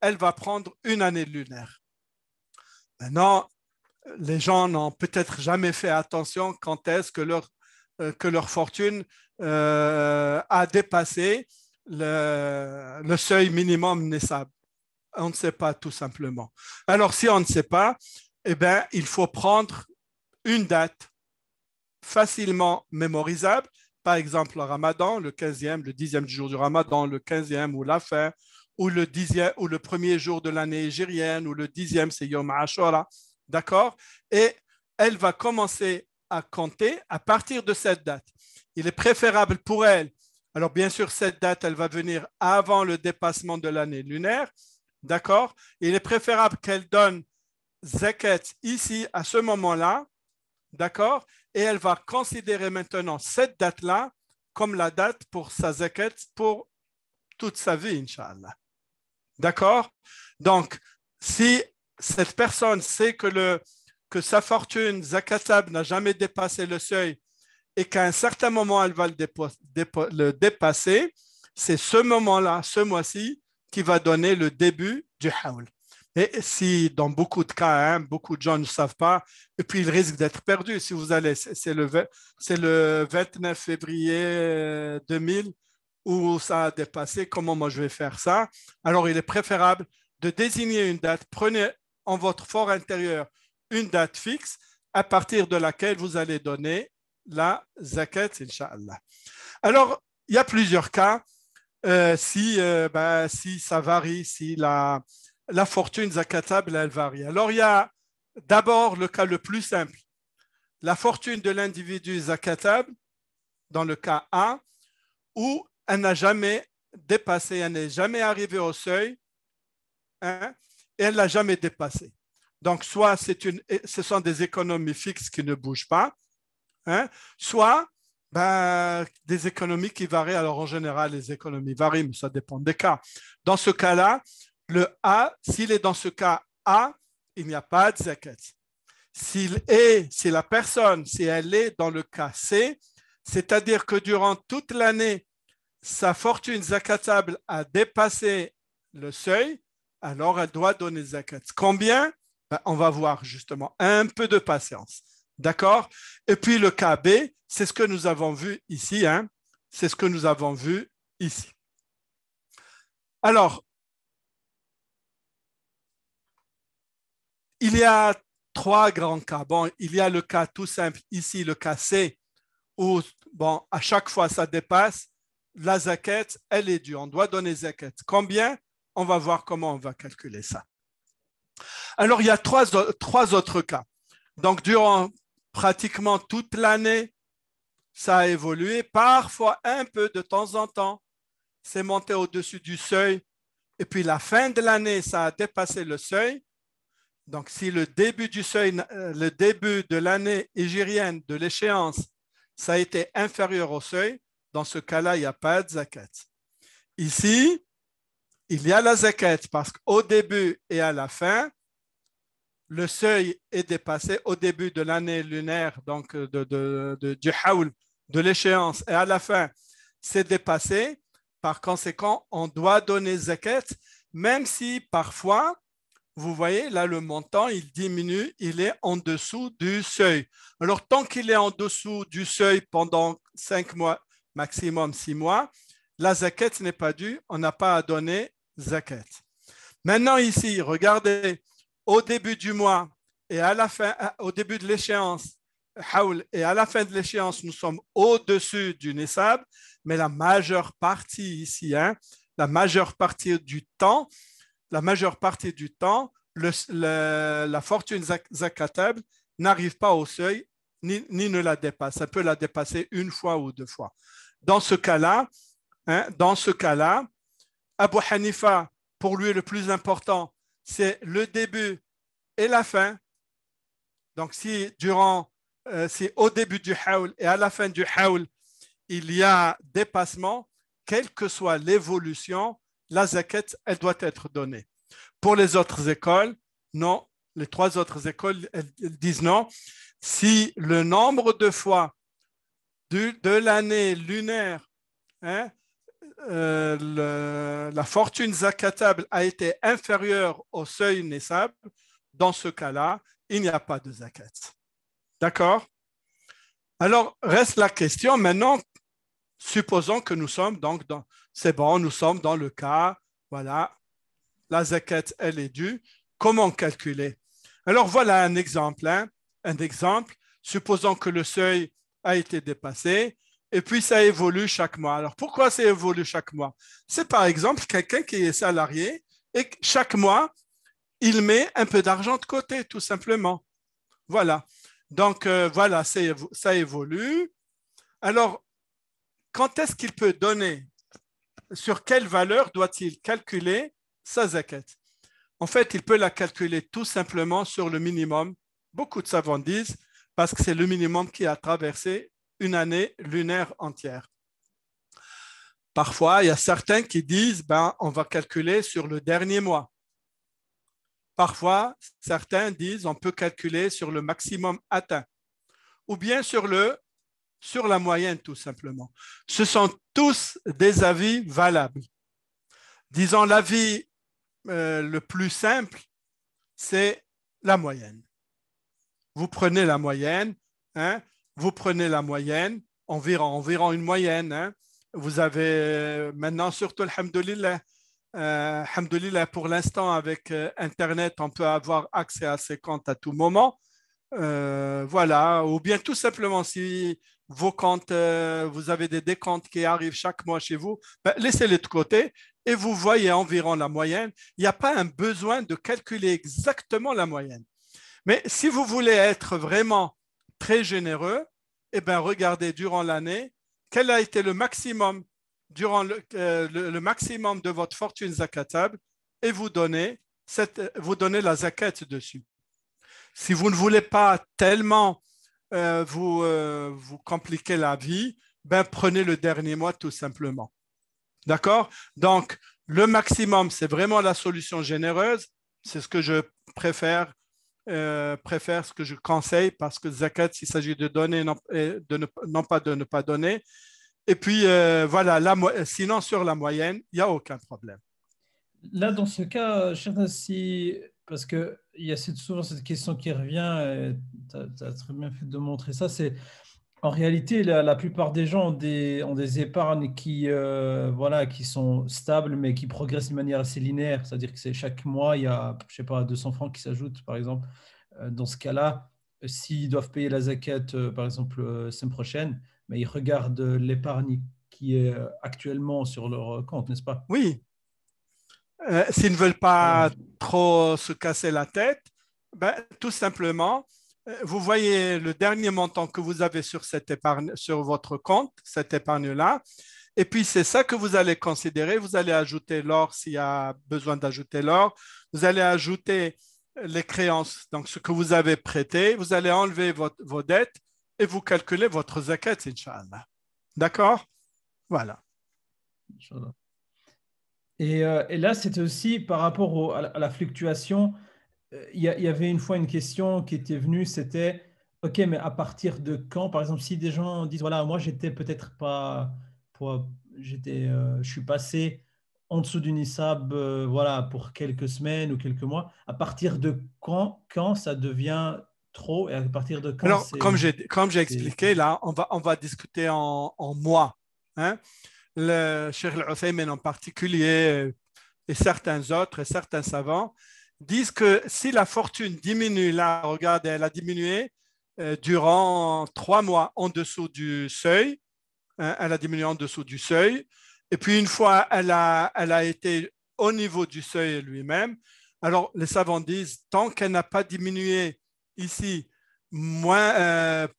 elle va prendre une année lunaire. Maintenant, les gens n'ont peut-être jamais fait attention quand est-ce que leur fortune a dépassé le seuil minimum Nessab. On ne sait pas tout simplement. Alors, si on ne sait pas, eh bien, il faut prendre une date facilement mémorisable. Par exemple, le Ramadan, le 15e, le 10e jour du Ramadan, le 15e ou la fin, ou le 10e ou le premier jour de l'année égérienne, ou le 10e, c'est Yom Ashura. D'accord? Et elle va commencer à compter à partir de cette date. Il est préférable pour elle. Alors, bien sûr, cette date, elle va venir avant le dépassement de l'année lunaire. D'accord? Il est préférable qu'elle donne zakat ici à ce moment-là, d'accord? Et elle va considérer maintenant cette date-là comme la date pour sa zakat pour toute sa vie, Inch'Allah. D'accord? Donc, si cette personne sait que sa fortune zakatable n'a jamais dépassé le seuil et qu'à un certain moment, elle va le dépasser, c'est ce moment-là, ce mois-ci, qui va donner le début du hawl. Et si dans beaucoup de cas, beaucoup de gens ne savent pas, et puis ils risquent d'être perdus. Si vous allez, c'est le 29 février 2000 où ça a dépassé, comment moi je vais faire ça? Alors il est préférable de désigner une date. Prenez en votre fort intérieur une date fixe à partir de laquelle vous allez donner la zakat, Inch'Allah. Alors, il y a plusieurs cas. Si ça varie, si la fortune zakatable, elle varie. Alors, il y a d'abord le cas le plus simple. La fortune de l'individu zakatable, dans le cas A, où elle n'a jamais dépassé, elle n'est jamais arrivée au seuil, et elle ne l'a jamais dépassé. Donc, soit ce sont des économies fixes qui ne bougent pas, soit des économies qui varient. Alors, en général, les économies varient, mais ça dépend des cas. Dans ce cas-là, le A, s'il est dans ce cas A, il n'y a pas de zakat. Si la personne, si elle est dans le cas C, c'est-à-dire que durant toute l'année, sa fortune zakatable a dépassé le seuil, alors elle doit donner zakat. Combien? On va voir justement. Un peu de patience. D'accord? Et puis le cas B, c'est ce que nous avons vu ici. C'est ce que nous avons vu ici. Alors, il y a trois grands cas. Bon, il y a le cas tout simple ici, le cas C, où à chaque fois ça dépasse, la zakat, elle est due. On doit donner zakat. Combien? On va voir comment on va calculer ça. Alors, il y a trois autres cas. Donc, durant pratiquement toute l'année, ça a évolué. Parfois, un peu de temps en temps, c'est monté au-dessus du seuil. Et puis, la fin de l'année, ça a dépassé le seuil. Donc, si le début du seuil, le début de l'année hégirienne de l'échéance, ça a été inférieur au seuil, dans ce cas-là, il n'y a pas de zakat. Ici, il y a la zakat parce qu'au début et à la fin, le seuil est dépassé au début de l'année lunaire, donc du hawl, de l'échéance, et à la fin, c'est dépassé. Par conséquent, on doit donner zakat, même si parfois, vous voyez, là, le montant, il diminue, il est en dessous du seuil. Alors, tant qu'il est en dessous du seuil pendant 5 mois, maximum 6 mois, la zakat n'est pas due, on n'a pas à donner zakat. Maintenant, ici, regardez, au début du mois et à la fin, au début de l'échéance, et à la fin de l'échéance, nous sommes au-dessus du nisab, mais la majeure partie ici, la majeure partie du temps, la fortune zakatable n'arrive pas au seuil ni ne la dépasse. Ça peut la dépasser une fois ou deux fois. Dans ce cas-là, Abu Hanifa, pour lui, le plus important, c'est le début et la fin. Donc, si au début du hawl et à la fin du hawl, il y a dépassement, quelle que soit l'évolution, la zakat, elle doit être donnée. Pour les autres écoles, non. Les trois autres écoles, elles disent non. Si le nombre de fois de l'année lunaire, la fortune zakatable a été inférieure au seuil nisab, dans ce cas-là, il n'y a pas de zakat. D'accord? Alors, reste la question maintenant, supposons que nous sommes donc nous sommes dans le cas, voilà, la zakat, elle est due. Comment calculer? Alors, voilà un exemple. Un exemple, supposons que le seuil a été dépassé et puis ça évolue chaque mois. Alors, pourquoi ça évolue chaque mois? C'est par exemple quelqu'un qui est salarié et chaque mois, il met un peu d'argent de côté, tout simplement. Voilà. Donc, voilà, ça évolue. Alors, quand est-ce qu'il peut donner? Sur quelle valeur doit-il calculer sa zakat? En fait, il peut la calculer tout simplement sur le minimum. Beaucoup de savants disent parce que c'est le minimum qui a traversé une année lunaire entière. Parfois, il y a certains qui disent on va calculer sur le dernier mois. Parfois, certains disent on peut calculer sur le maximum atteint ou bien sur la moyenne tout simplement. Ce sont tous des avis valables. Disons, l'avis le plus simple, c'est la moyenne. Vous prenez la moyenne, environ une moyenne. Vous avez maintenant, surtout, alhamdoulilah, pour l'instant, avec Internet, on peut avoir accès à ces comptes à tout moment. Voilà, ou bien tout simplement, si vos comptes, vous avez des décomptes qui arrivent chaque mois chez vous, laissez-les de côté et vous voyez environ la moyenne. Il n'y a pas un besoin de calculer exactement la moyenne. Mais si vous voulez être vraiment très généreux, regardez durant l'année, quel a été le maximum durant le maximum de votre fortune zakatable et vous donnez la zakat dessus. Si vous ne voulez pas tellement vous compliquer la vie, prenez le dernier mois tout simplement. D'accord? Donc, le maximum, c'est vraiment la solution généreuse. C'est ce que je préfère, ce que je conseille parce que zakat, s'il s'agit de donner, non pas de ne pas donner. Et puis, voilà, sinon sur la moyenne, il n'y a aucun problème. Là, dans ce cas, parce qu'il y a souvent cette question qui revient, tu as très bien fait de montrer ça, c'est en réalité, la plupart des gens ont des épargnes voilà, qui sont stables, mais qui progressent de manière assez linéaire. C'est-à-dire que chaque mois, il y a, je sais pas, 200 francs qui s'ajoutent, par exemple. Dans ce cas-là, s'ils doivent payer la zakat, par exemple, la semaine prochaine, mais ils regardent l'épargne qui est actuellement sur leur compte, n'est-ce pas? Oui, s'ils ne veulent pas trop se casser la tête, tout simplement, vous voyez le dernier montant que vous avez sur cette épargne, sur votre compte, cette épargne-là, et puis c'est ça que vous allez considérer. Vous allez ajouter l'or s'il y a besoin d'ajouter l'or. Vous allez ajouter les créances, donc ce que vous avez prêté. Vous allez enlever vos dettes et vous calculez votre zakat, Inch'Allah. D'accord? Voilà. Inch'Allah. Et là, c'était aussi par rapport à la fluctuation. Il y avait une fois une question qui était venue, c'était, OK, mais à partir de quand, par exemple, si des gens disent, voilà, moi, j'étais peut-être pas, je suis passé en dessous du Nissab, voilà, pour quelques semaines ou quelques mois, à partir de quand ça devient trop et à partir de quand Alors, comme j'ai expliqué, là, on va discuter en mois. Hein? Le Cheikh Al-Uthaymin en particulier et certains autres et certains savants disent que si la fortune diminue, là, regardez, elle a diminué durant 3 mois en dessous du seuil, hein, elle a diminué en dessous du seuil, et puis une fois elle a été au niveau du seuil lui-même, alors les savants disent, tant qu'elle n'a pas diminué ici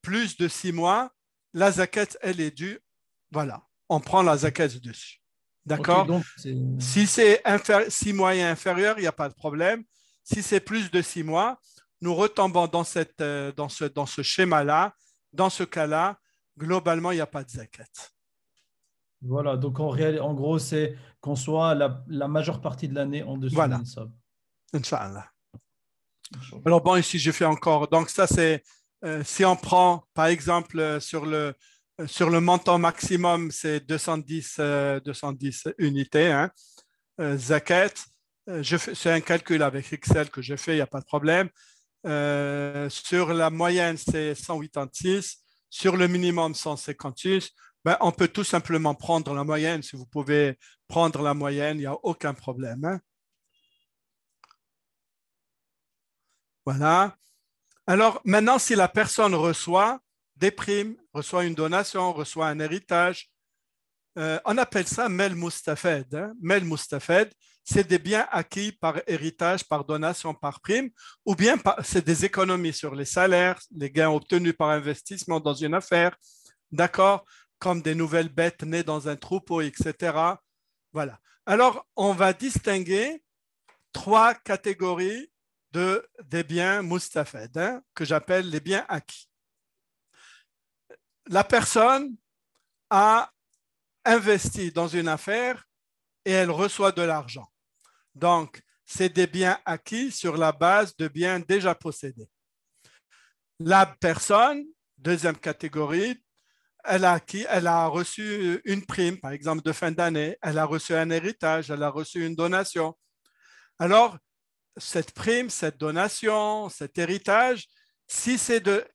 plus de 6 mois, la zakat, elle est due, voilà, on prend la zakat dessus. D'accord? Okay, si c'est 6 mois et inférieur, il n'y a pas de problème. Si c'est plus de 6 mois, nous retombons dans ce schéma-là. Dans ce cas-là, globalement, il n'y a pas de zakat. Voilà, donc en gros, c'est qu'on soit la majeure partie de l'année en dessous du Voilà. Nissab. Inch'Allah. Alors bon, ici, je fais encore. Donc ça, c'est si on prend, par exemple, sur le montant maximum, c'est 210 unités, hein, zakat. C'est un calcul avec Excel que je fais, il n'y a pas de problème. Sur la moyenne, c'est 186. Sur le minimum, 156. On peut tout simplement prendre la moyenne. Si vous pouvez prendre la moyenne, il n'y a aucun problème. Hein. Voilà. Alors, maintenant, si la personne reçoit des primes, reçoit une donation, reçoit un héritage, on appelle ça Mel Moustafed. Hein. Mel Moustafed, c'est des biens acquis par héritage, par donation, par prime, ou bien c'est des économies sur les salaires, les gains obtenus par investissement dans une affaire, d'accord, comme des nouvelles bêtes nées dans un troupeau, etc. Voilà. Alors, on va distinguer 3 catégories des biens mustafed, que j'appelle les biens acquis. La personne a investi dans une affaire et elle reçoit de l'argent. Donc, c'est des biens acquis sur la base de biens déjà possédés. La personne, deuxième catégorie, elle a reçu une prime, par exemple, de fin d'année, elle a reçu un héritage, elle a reçu une donation. Alors, cette prime, cette donation, cet héritage, si c'est de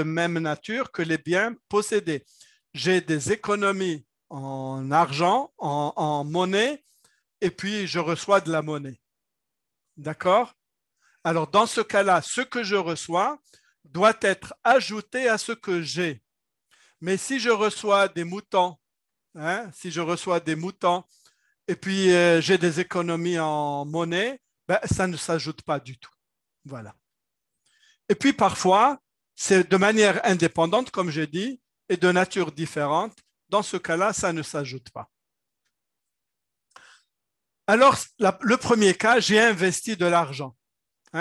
même nature que les biens possédés. J'ai des économies en argent, en monnaie, et puis je reçois de la monnaie. D'accord? Alors, dans ce cas-là, ce que je reçois doit être ajouté à ce que j'ai. Mais si je reçois des moutons, et puis j'ai des économies en monnaie, ben, ça ne s'ajoute pas du tout. Voilà. Et puis parfois, c'est de manière indépendante, comme j'ai dit, et de nature différente. Dans ce cas-là, ça ne s'ajoute pas. Alors, le premier cas, j'ai investi de l'argent.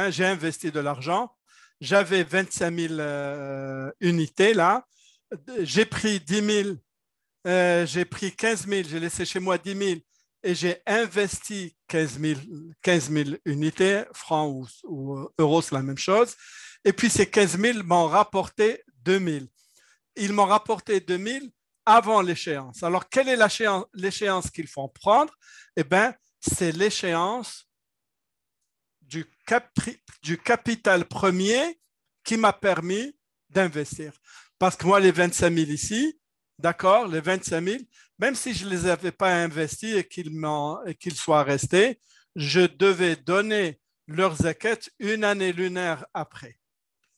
J'ai investi de l'argent. J'avais 25 000 unités là. J'ai pris 10 000, j'ai pris 15 000, j'ai laissé chez moi 10 000 et j'ai investi 15 000 unités, francs ou euros, c'est la même chose. Et puis ces 15 000 m'ont rapporté 2 000. Ils m'ont rapporté 2 000 avant l'échéance. Alors, quelle est l'échéance qu'il faut prendre? Eh bien, c'est l'échéance du capital premier qui m'a permis d'investir. Parce que moi, les 25 000 ici, d'accord, les 25 000, même si je ne les avais pas investis et qu'ils soient restés, je devais donner leurs zakat une année lunaire après.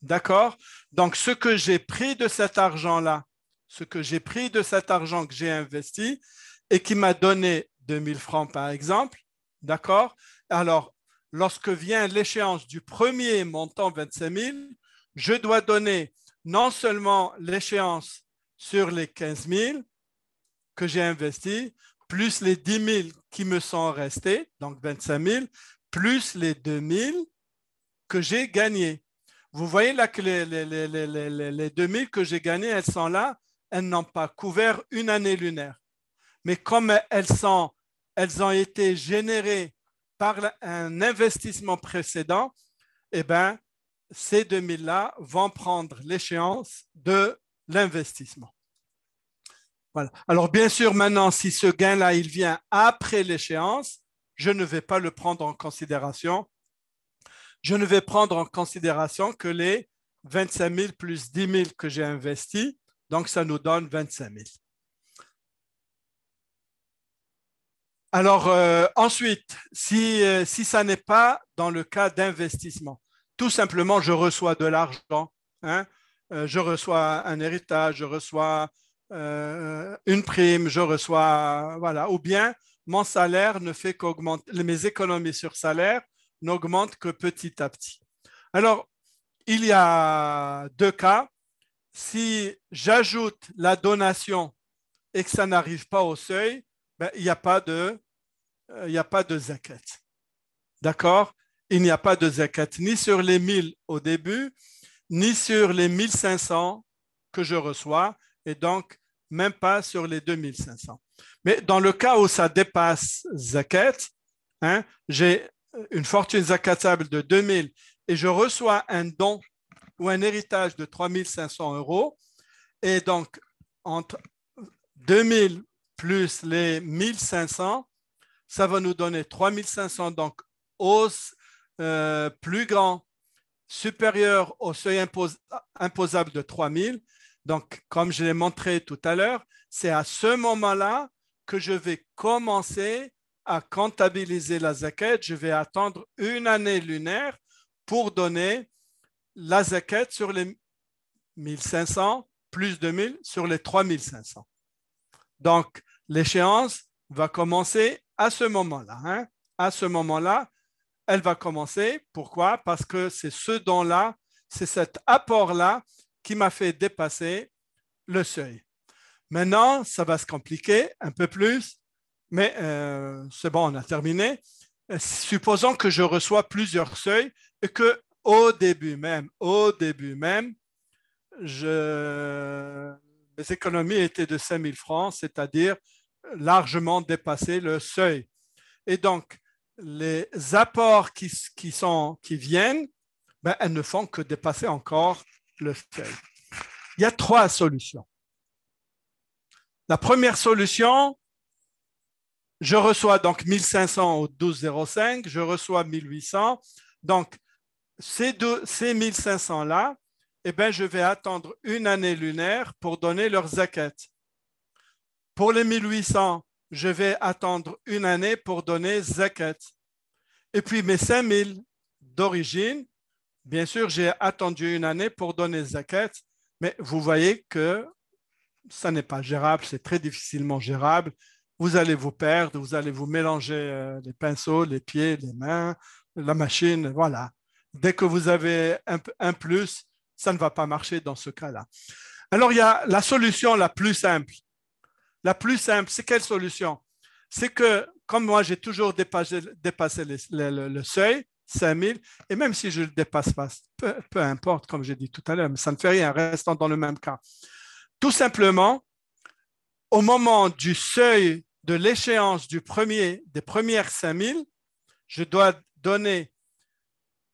D'accord? Donc, ce que j'ai pris de cet argent-là, ce que j'ai pris de cet argent que j'ai investi et qui m'a donné 2 000 francs, par exemple, d'accord? Alors, lorsque vient l'échéance du premier montant 25 000, je dois donner non seulement l'échéance sur les 15 000 que j'ai investis, plus les 10 000 qui me sont restés, donc 25 000, plus les 2 000 que j'ai gagnés. Vous voyez là que les 2 000 que j'ai gagnés, elles sont là, elles n'ont pas couvert une année lunaire. Mais comme elles ont été générées par un investissement précédent, eh bien, ces 2 000-là vont prendre l'échéance de l'investissement. Voilà. Alors, bien sûr, maintenant, si ce gain-là, il vient après l'échéance, je ne vais pas le prendre en considération. Je ne vais prendre en considération que les 25 000 plus 10 000 que j'ai investis. Donc, ça nous donne 25 000. Alors, ensuite, si ça n'est pas dans le cas d'investissement, tout simplement, je reçois de l'argent, je reçois un héritage, je reçois une prime, je reçois, voilà, ou bien mon salaire ne fait qu'augmenter, mes économies sur salaire n'augmentent que petit à petit. Alors, il y a deux cas. Si j'ajoute la donation et que ça n'arrive pas au seuil, ben, il n'y a pas de zakat. D'accord? Il n'y a pas de zakat ni sur les 1000 au début, ni sur les 1500 que je reçois, et donc même pas sur les 2500. Mais dans le cas où ça dépasse zakat, j'ai une fortune zakatable de 2000 et je reçois un don ou un héritage de 3500 euros, et donc entre 2000 plus les 1500, ça va nous donner 3500, donc hausse plus grand, supérieur au seuil imposable de 3000. Donc, comme je l'ai montré tout à l'heure, c'est à ce moment-là que je vais commencer à comptabiliser la zakat. Je vais attendre une année lunaire pour donner la zakat sur les 1500 plus 2000 sur les 3500. Donc, l'échéance va commencer à ce moment-là. À ce moment-là, elle va commencer. Pourquoi? Parce que c'est ce don-là, c'est cet apport-là qui m'a fait dépasser le seuil. Maintenant, ça va se compliquer un peu plus, mais c'est bon, on a terminé. Supposons que je reçois plusieurs seuils et que au début même, mes économies étaient de 5 000 francs, c'est-à-dire largement dépassé le seuil. Et donc, les apports qui viennent, ben, elles ne font que dépasser encore le seuil. Il y a 3 solutions. La première solution, je reçois donc 1500 au 12,05, je reçois 1800. Donc, ces 1500-là, eh ben, je vais attendre une année lunaire pour donner leur zakat. Pour les 1800, je vais attendre une année pour donner zakat. Et puis mes 5000 d'origine, bien sûr, j'ai attendu une année pour donner zakat, mais vous voyez que ça n'est pas gérable, c'est très difficilement gérable. Vous allez vous perdre, vous allez vous mélanger les pinceaux, les pieds, les mains, la machine, voilà. Dès que vous avez un plus, ça ne va pas marcher dans ce cas-là. Alors, il y a la solution la plus simple. La plus simple, c'est quelle solution? C'est que, comme moi, j'ai toujours dépassé le seuil, 5000, et même si je ne le dépasse pas, peu importe, comme j'ai dit tout à l'heure, mais ça ne fait rien, restant dans le même cas. Tout simplement, au moment du seuil de l'échéance des premières 5000, je dois donner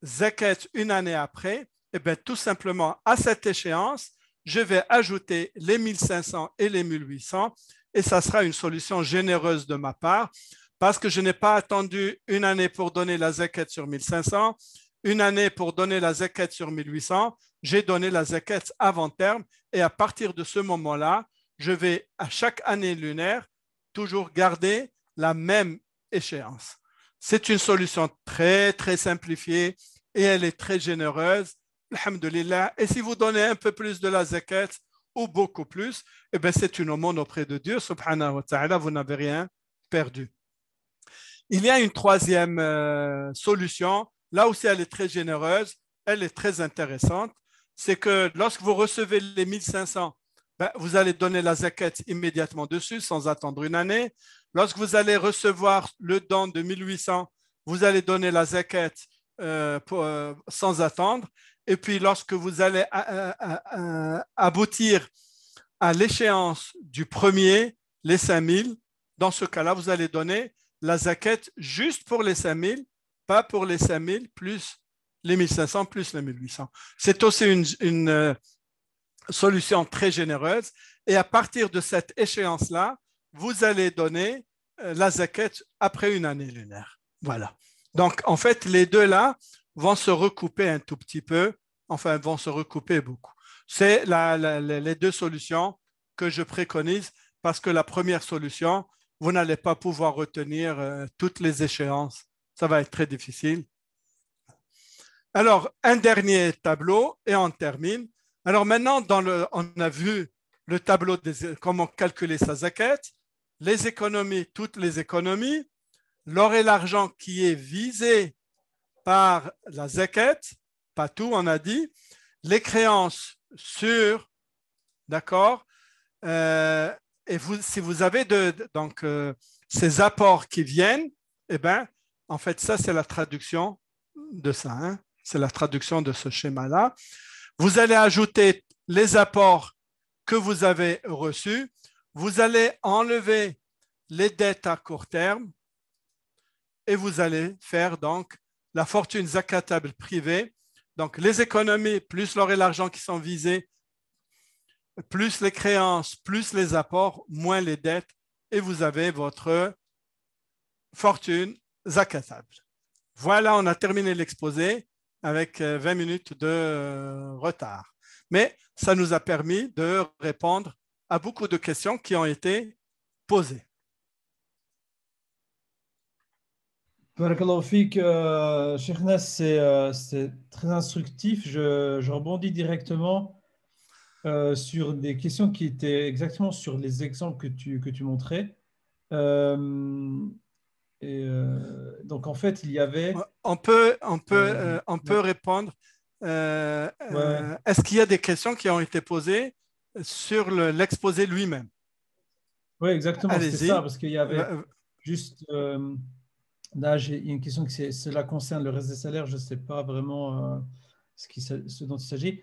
zakat une année après, et bien tout simplement à cette échéance, je vais ajouter les 1500 et les 1800 et ça sera une solution généreuse de ma part parce que je n'ai pas attendu une année pour donner la zakat sur 1500, une année pour donner la zakat sur 1800, j'ai donné la zakat avant terme et à partir de ce moment-là, je vais à chaque année lunaire toujours garder la même échéance. C'est une solution très, très simplifiée et elle est très généreuse. Alhamdulillah. Et si vous donnez un peu plus de la zakat ou beaucoup plus, eh bien, c'est une aumône auprès de Dieu, subhanahu wa ta'ala, vous n'avez rien perdu. Il y a une troisième solution, là aussi elle est très généreuse, elle est très intéressante, c'est que lorsque vous recevez les 1500, ben, vous allez donner la zakat immédiatement dessus sans attendre une année. Lorsque vous allez recevoir le don de 1800, vous allez donner la zakat sans attendre. Et puis, lorsque vous allez aboutir à l'échéance du premier, les 5000, dans ce cas-là, vous allez donner la zakat juste pour les 5000, pas pour les 5000 plus les 1500 plus les 1800. C'est aussi une solution très généreuse. Et à partir de cette échéance-là, vous allez donner la zakat après une année lunaire. Voilà. Donc, en fait, les deux là vont se recouper un tout petit peu, enfin, vont se recouper beaucoup. C'est les deux solutions que je préconise parce que la première solution, vous n'allez pas pouvoir retenir toutes les échéances. Ça va être très difficile. Alors, un dernier tableau et on termine. Alors maintenant, on a vu le tableau de comment calculer sa zakat, les économies, toutes les économies, l'or et l'argent qui est visé par la zakat, pas tout, on a dit, les créances sur, d'accord, et si vous avez ces apports qui viennent, eh bien, en fait, ça, c'est la traduction de ça, hein? C'est la traduction de ce schéma-là. Vous allez ajouter les apports que vous avez reçus. Vous allez enlever les dettes à court terme et vous allez faire donc la fortune zakatable privée. Donc, les économies plus l'or et l'argent qui sont visés, plus les créances, plus les apports, moins les dettes, et vous avez votre fortune zakatable. Voilà, on a terminé l'exposé avec 20 minutes de retard. Mais ça nous a permis de répondre à beaucoup de questions qui ont été posées. Barakallahu fik, Cheikh Nas, c'est très instructif. Je rebondis directement sur des questions qui étaient exactement sur les exemples que tu montrais. Donc, en fait, il y avait… On peut répondre. Est-ce qu'il y a des questions qui ont été posées sur l'exposé lui-même? Oui, exactement, c'était Allez-y. ça, parce qu'il y avait juste… Là, j'ai une question cela concerne le reste des salaires. Je ne sais pas vraiment ce dont il s'agit.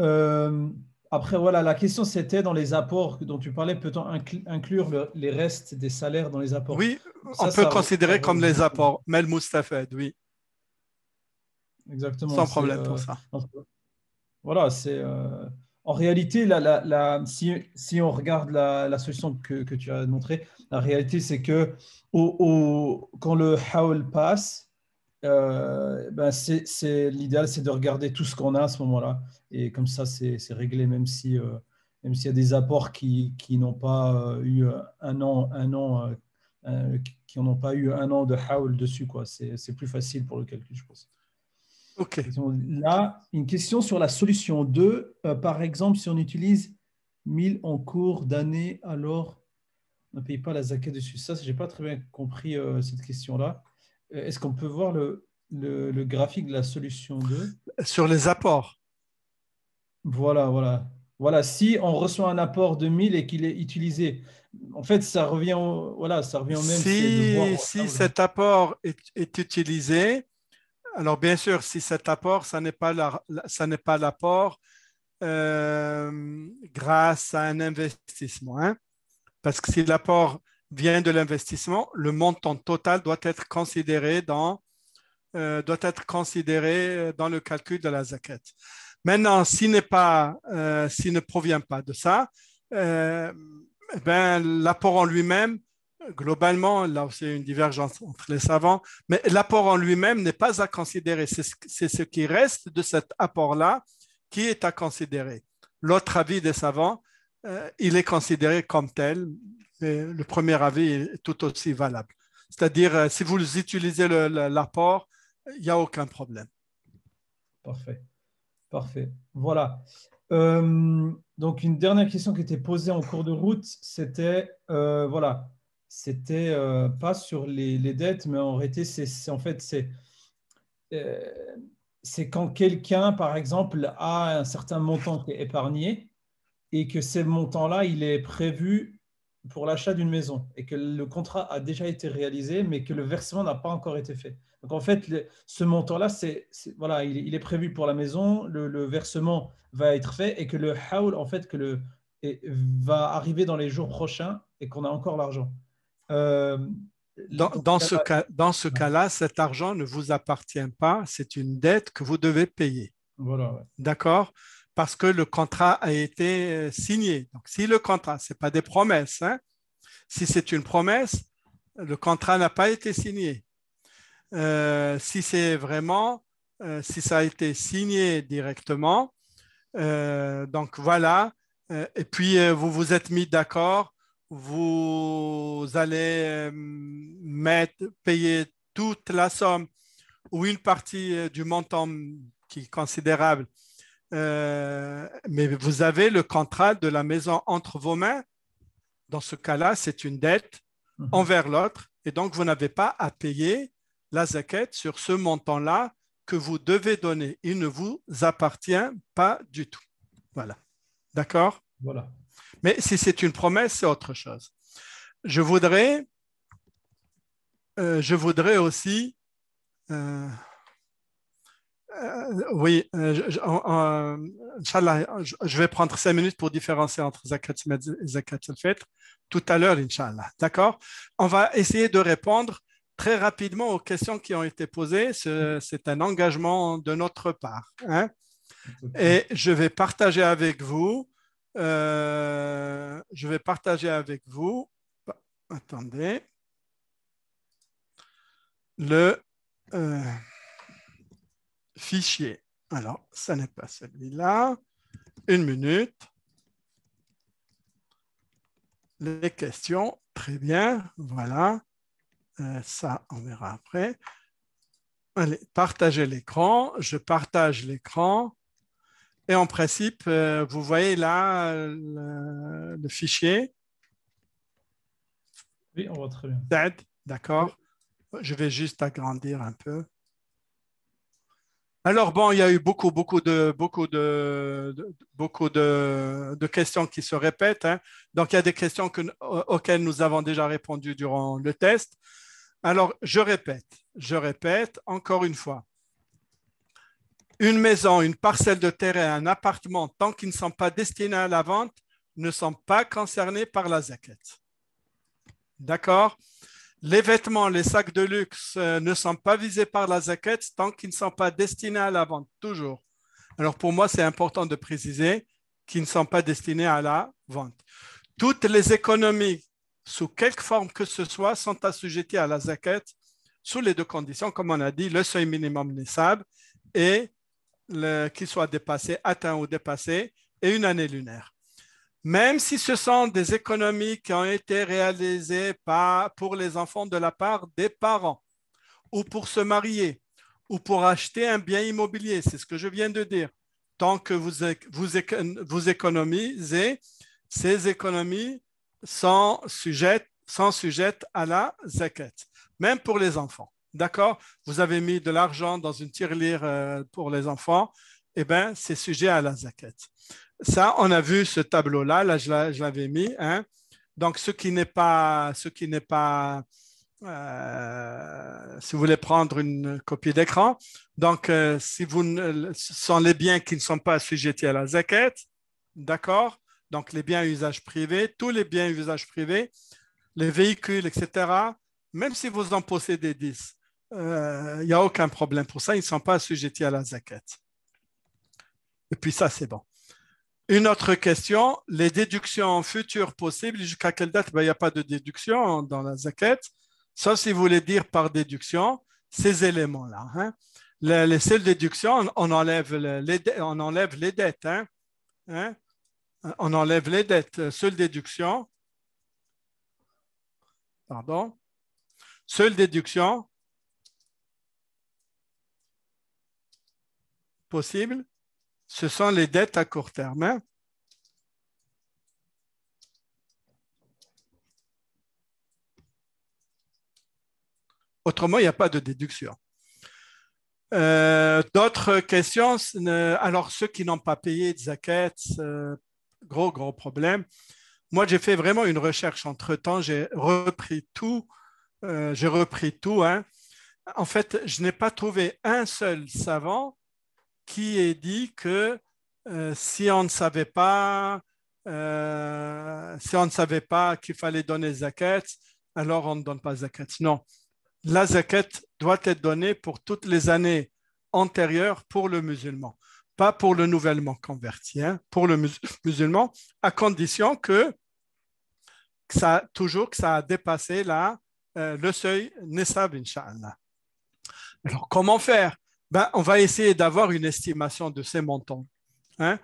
Euh, Après, voilà, la question c'était dans les apports dont tu parlais, peut-on inclure les restes des salaires dans les apports? Oui, on Ça, peut ça considérer comme les revient. apports. Mel Moustafed, oui, Exactement. sans problème pour ça. Voilà, en réalité, si on regarde la solution que tu as montrée, la réalité, c'est que quand le hawl passe, ben l'idéal, c'est de regarder tout ce qu'on a à ce moment-là. Et comme ça, c'est réglé, même s'il y a des apports qui n'ont pas eu qui n'ont pas eu un an de hawl dessus, quoi. C'est plus facile pour le calcul, je pense. OK. Là, une question sur la solution 2. Par exemple, si on utilise 1000 en cours d'année, alors on ne paye pas la zakat dessus. Ça, je n'ai pas très bien compris cette question-là. Est-ce qu'on peut voir le graphique de la solution 2? Sur les apports, Voilà, voilà. Voilà, si on reçoit un apport de 1000 et qu'il est utilisé, en fait, voilà, ça revient au même, c'est de voir. si cet apport est utilisé, alors bien sûr, si cet apport, ça n'est pas l'apport grâce à un investissement, hein. Parce que si l'apport vient de l'investissement, le montant total doit être considéré dans le calcul de la zakat. Maintenant, s'il ne provient pas de ça, euh, ben, l'apport en lui-même, globalement, là aussi une divergence entre les savants, mais l'apport en lui-même n'est pas à considérer. C'est ce qui reste de cet apport-là qui est à considérer. L'autre avis des savants, il est considéré comme tel. Et le premier avis est tout aussi valable. C'est-à-dire, si vous utilisez l'apport, il n'y a aucun problème. Parfait, parfait. Voilà. Donc, une dernière question qui était posée en cours de route, c'était, voilà, c'était pas sur les dettes, mais en réalité, en fait, euh, c'est quand quelqu'un, par exemple, a un certain montant qui est épargné et que ce montant-là, il est prévu pour l'achat d'une maison et que le contrat a déjà été réalisé, mais que le versement n'a pas encore été fait. Donc en fait, ce montant-là, voilà, il est prévu pour la maison, le versement va être fait et que le haul, en fait, va arriver dans les jours prochains et qu'on a encore l'argent. Euh, donc, Dans ce cas-là, cet argent ne vous appartient pas, c'est une dette que vous devez payer. voilà, ouais. D'accord? Parce que le contrat a été signé. Donc, si le contrat, ce n'est pas des promesses, hein? Si c'est une promesse, le contrat n'a pas été signé. Si c'est vraiment, si ça a été signé directement, donc voilà, et puis vous vous êtes mis d'accord, vous allez payer toute la somme ou une partie du montant qui est considérable, mais vous avez le contrat de la maison entre vos mains. Dans ce cas-là, c'est une dette envers l'autre et donc vous n'avez pas à payer la zakat sur ce montant-là que vous devez donner. Il ne vous appartient pas du tout. Voilà. D'accord? Voilà. Mais si c'est une promesse, c'est autre chose. Je voudrais aussi, oui, Inch'Allah, je vais prendre 5 minutes pour différencier entre Zakat et Zakat al-Fitr tout à l'heure, Inch'Allah. D'accord? On va essayer de répondre très rapidement aux questions qui ont été posées. C'est un engagement de notre part, hein? Et je vais partager avec vous. Attendez, le fichier. Alors, ça n'est pas celui-là. Une minute. Les questions, très bien. Voilà. Ça, on verra après. Allez, partagez l'écran. Je partage l'écran. Et en principe, vous voyez là le fichier. Oui, on voit très bien. D'accord. Je vais juste agrandir un peu. Alors bon, il y a eu beaucoup de questions qui se répètent, hein. Donc il y a des questions auxquelles nous avons déjà répondu durant le test. Alors, je répète encore une fois. Une maison, une parcelle de terrain, un appartement, tant qu'ils ne sont pas destinés à la vente, ne sont pas concernés par la zakat. D'accord? Les vêtements, les sacs de luxe ne sont pas visés par la zakat tant qu'ils ne sont pas destinés à la vente, toujours. Alors pour moi, c'est important de préciser qu'ils ne sont pas destinés à la vente. Toutes les économies, sous quelque forme que ce soit, sont assujetties à la zakat sous les deux conditions, comme on a dit, le seuil minimum nissab et qu'il soit dépassé, atteint ou dépassé, et une année lunaire. Même si ce sont des économies qui ont été réalisées pour les enfants de la part des parents, ou pour se marier, ou pour acheter un bien immobilier, c'est ce que je viens de dire. Tant que vous économisez, ces économies sont sujettes à la zakat, même pour les enfants. D'accord? Vous avez mis de l'argent dans une tirelire pour les enfants, eh bien, c'est sujet à la zakat. Ça, on a vu ce tableau-là, là, je l'avais mis. Hein? Donc, si vous voulez prendre une copie d'écran, donc, ce sont les biens qui ne sont pas assujettis à la zakat, d'accord? Donc, les biens à usage privé, tous les biens à usage privé, les véhicules, etc., même si vous en possédez 10, il n'y a aucun problème pour ça, ils ne sont pas assujettis à la zakat. Et puis ça, c'est bon. Une autre question, les déductions futures possibles, jusqu'à quelle date? Il n'y a pas de déduction dans la zakat. Ça, si vous voulez dire par déduction, ces éléments-là. Hein. Les seules déductions, on enlève les dettes. Hein. Hein. On enlève les dettes. Seule déduction. Pardon. Seule déduction possible, ce sont les dettes à court terme. Hein. Autrement, il n'y a pas de déduction. D'autres questions? Alors, ceux qui n'ont pas payé de zakat, gros problème. Moi, j'ai fait vraiment une recherche entre-temps. J'ai repris tout. Hein. En fait, je n'ai pas trouvé un seul savant qui ait dit que si on ne savait pas qu'il fallait donner zakat, alors on ne donne pas zakat. Non, la zakat doit être donnée pour toutes les années antérieures pour le musulman, pas pour le nouvellement converti, hein, pour le musulman, à condition que ça a dépassé le seuil Nessab, Inch'Allah. Alors, comment faire? On va essayer d'avoir une estimation de ces montants. Hein?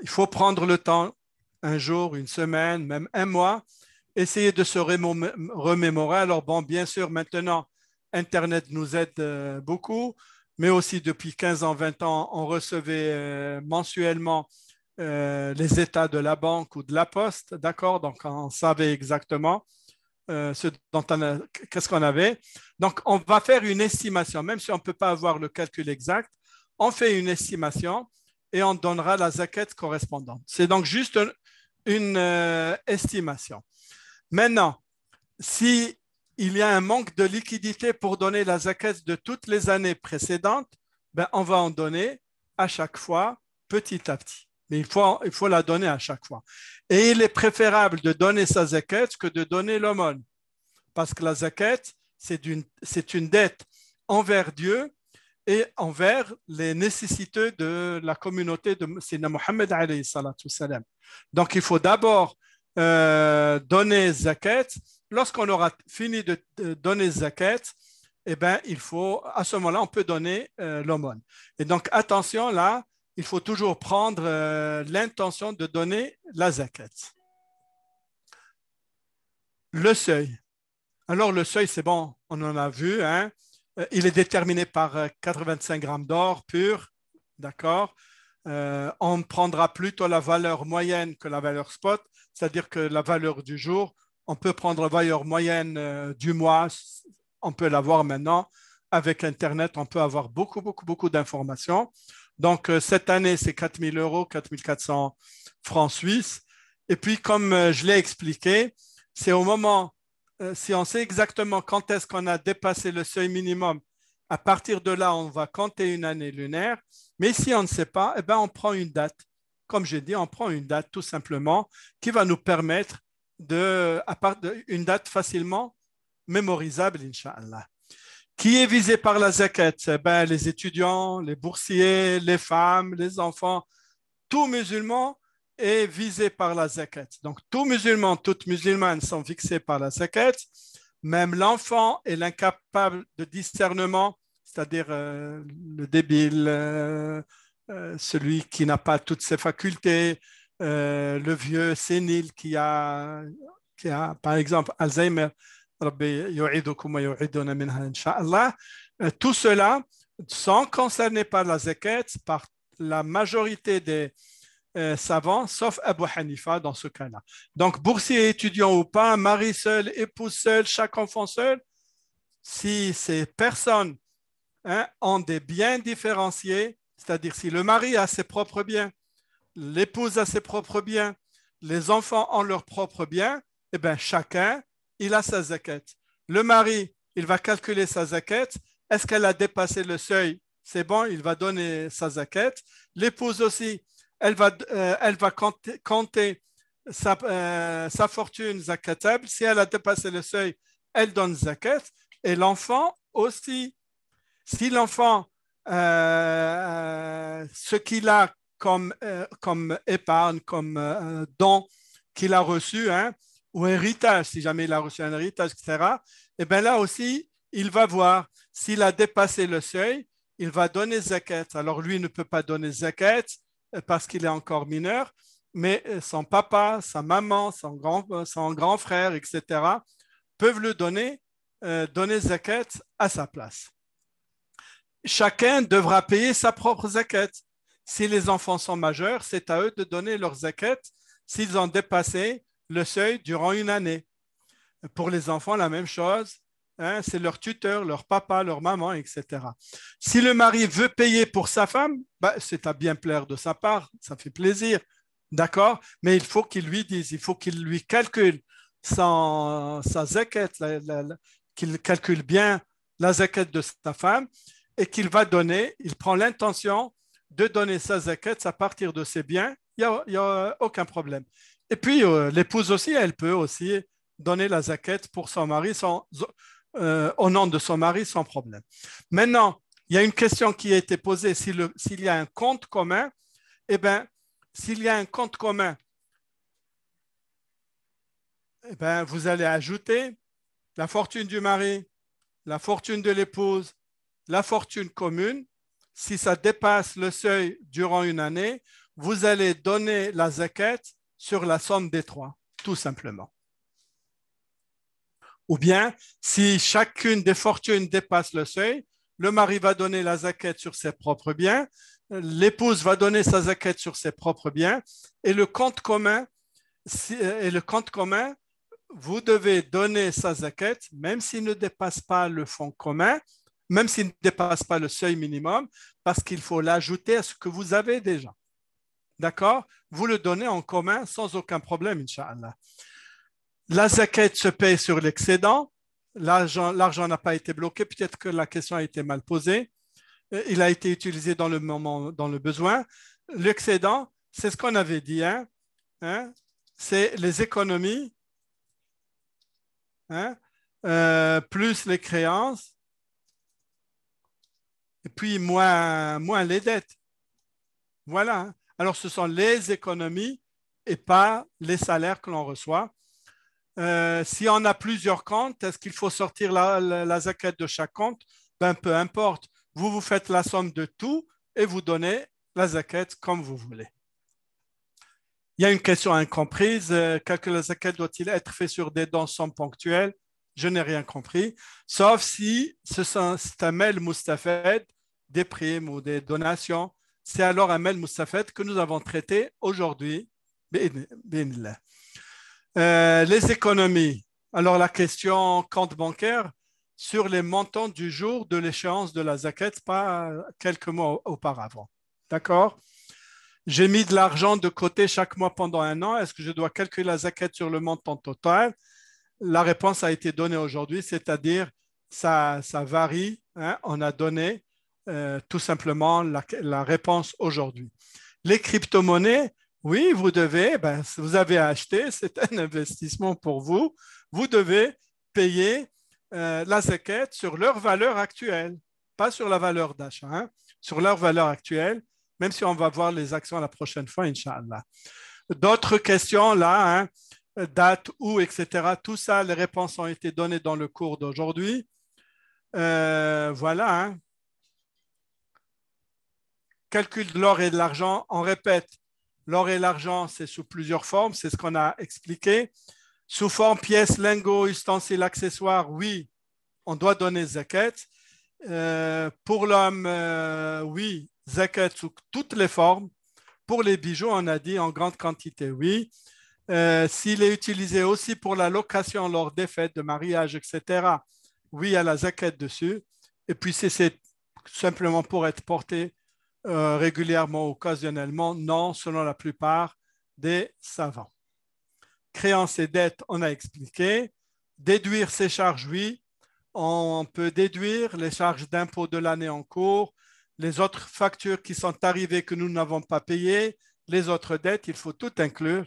Il faut prendre le temps, un jour, une semaine, même un mois, essayer de se remémorer. Alors, bon, bien sûr, maintenant, Internet nous aide beaucoup, mais aussi depuis 15 ans, 20 ans, on recevait mensuellement les états de la banque ou de la poste, d'accord? Donc, on savait exactement qu'est-ce qu'on avait. Donc, on va faire une estimation, même si on ne peut pas avoir le calcul exact, on fait une estimation et on donnera la zakat correspondante. C'est donc juste une estimation. Maintenant, si il y a un manque de liquidité pour donner la zakat de toutes les années précédentes, on va en donner à chaque fois, petit à petit. Mais il faut la donner à chaque fois. Et il est préférable de donner sa zakat que de donner l'aumône. Parce que la zakat, c'est une dette envers Dieu et envers les nécessiteux de la communauté de Sayyidina Mohammed alayhi salatu salam. Donc, il faut d'abord donner zakat. Lorsqu'on aura fini de donner zakat, il faut, à ce moment-là, on peut donner l'aumône. Et donc, attention, là, il faut toujours prendre l'intention de donner la zakat. Le seuil. Alors, le seuil, c'est bon, on en a vu. Hein? Il est déterminé par 85 grammes d'or pur. D'accord? On prendra plutôt la valeur moyenne que la valeur spot, c'est-à-dire que la valeur du jour, on peut prendre la valeur moyenne du mois, on peut l'avoir maintenant. Avec Internet, on peut avoir beaucoup d'informations. Donc, cette année, c'est 4 000 €, 4 400 francs suisses. Et puis, comme je l'ai expliqué, c'est au moment si on sait exactement quand est-ce qu'on a dépassé le seuil minimum, à partir de là, on va compter une année lunaire. Mais si on ne sait pas, eh ben, on prend une date. Comme j'ai dit, on prend une date tout simplement qui va nous permettre une date facilement mémorisable, Inch'Allah. Qui est visé par la zakat? Eh ben, les étudiants, les boursiers, les femmes, les enfants, tout musulman est visé par la zakat. Donc, tout musulman, toute musulmane sont fixés par la zakat. Même l'enfant et l'incapable de discernement, c'est-à-dire le débile, celui qui n'a pas toutes ses facultés, le vieux sénile qui a par exemple Alzheimer, tout cela sont concernés par la zakat par la majorité des savants, sauf Abu Hanifa dans ce cas-là. Donc, boursier, étudiant ou pas, mari seul, épouse seule, chaque enfant seul, si ces personnes ont des biens différenciés, c'est-à-dire si le mari a ses propres biens, l'épouse a ses propres biens, les enfants ont leurs propres biens, eh bien, chacun, il a sa zakat. Le mari, il va calculer sa zakat. Est-ce qu'elle a dépassé le seuil? C'est bon, il va donner sa zakat. L'épouse aussi, elle va compter sa fortune zakatable. Si elle a dépassé le seuil, elle donne zakat. Et l'enfant aussi. Si l'enfant, ce qu'il a comme épargne, comme don qu'il a reçu, ou héritage, si jamais il a reçu un héritage, etc., et bien là aussi, il va voir s'il a dépassé le seuil, il va donner zakat. Alors lui ne peut pas donner zakat parce qu'il est encore mineur, mais son papa, sa maman, son grand frère, etc., peuvent le donner zakat à sa place. Chacun devra payer sa propre zakat. Si les enfants sont majeurs, c'est à eux de donner leur zakat s'ils ont dépassé le seuil durant une année. Pour les enfants, la même chose. C'est leur tuteur, leur papa, leur maman, etc. Si le mari veut payer pour sa femme, c'est à bien plaire de sa part, ça fait plaisir, d'accord? Mais il faut qu'il lui dise, il faut qu'il lui calcule sa zakat, qu'il calcule bien la zakat de sa femme et qu'il va donner, il prend l'intention de donner sa zakat à partir de ses biens, il n'y a aucun problème. Et puis, l'épouse aussi, elle peut aussi donner la zakat pour son mari au nom de son mari sans problème. Maintenant, il y a une question qui a été posée, s'il y a un compte commun, eh bien, s'il y a un compte commun, eh bien, vous allez ajouter la fortune du mari, la fortune de l'épouse, la fortune commune. Si ça dépasse le seuil durant une année, vous allez donner la zakat sur la somme des trois, tout simplement. Ou bien, si chacune des fortunes dépasse le seuil, le mari va donner la zakat sur ses propres biens, l'épouse va donner sa zakat sur ses propres biens, et le compte commun, vous devez donner sa zakat, même s'il ne dépasse pas le fonds commun, même s'il ne dépasse pas le seuil minimum, parce qu'il faut l'ajouter à ce que vous avez déjà. D'accord? Vous le donnez en commun sans aucun problème, Inch'Allah. La zakat se paye sur l'excédent. L'argent n'a pas été bloqué. Peut-être que la question a été mal posée. Il a été utilisé dans le besoin. L'excédent, c'est ce qu'on avait dit. C'est les économies plus les créances et puis moins les dettes. Voilà. Alors, ce sont les économies et pas les salaires que l'on reçoit. Si on a plusieurs comptes, est-ce qu'il faut sortir la zakat de chaque compte? Peu importe. Vous faites la somme de tout et vous donnez la zakat comme vous voulez. Il y a une question incomprise. Calcul la zakat doit-il être fait sur des dons sommes ponctuelles? Je n'ai rien compris. Sauf si c'est un mail Moustafed, des primes ou des donations. C'est alors un mail Moustafed que nous avons traité aujourd'hui. Les économies. Alors, la question compte bancaire sur les montants du jour de l'échéance de la zakat, pas quelques mois auparavant. D'accord? J'ai mis de l'argent de côté chaque mois pendant un an. Est-ce que je dois calculer la zakat sur le montant total? la réponse a été donnée aujourd'hui, c'est-à-dire ça varie. Hein, on a donné tout simplement la réponse aujourd'hui. Les crypto-monnaies, oui, vous devez, vous avez acheté, c'est un investissement pour vous. Vous devez payer la zakat sur leur valeur actuelle, pas sur la valeur d'achat, hein, sur leur valeur actuelle, même si on va voir les actions la prochaine fois, Inch'Allah. D'autres questions là, hein, date, où, etc. Tout ça, les réponses ont été données dans le cours d'aujourd'hui. Voilà. Hein. Calcul de l'or et de l'argent, on répète, l'or et l'argent, c'est sous plusieurs formes, c'est ce qu'on a expliqué. Sous forme pièces, lingots, ustensiles, accessoires, oui, on doit donner zakat. Pour l'homme, oui, zakat sous toutes les formes. Pour les bijoux, on a dit en grande quantité, oui. S'il est utilisé aussi pour la location lors des fêtes de mariage, etc., oui, il y a la zakat dessus. Et puis, si c'est simplement pour être porté régulièrement, occasionnellement, non, selon la plupart des savants. Créances et dettes, on a expliqué. Déduire ces charges, oui. On peut déduire les charges d'impôt de l'année en cours, les autres factures qui sont arrivées que nous n'avons pas payées, les autres dettes, il faut tout inclure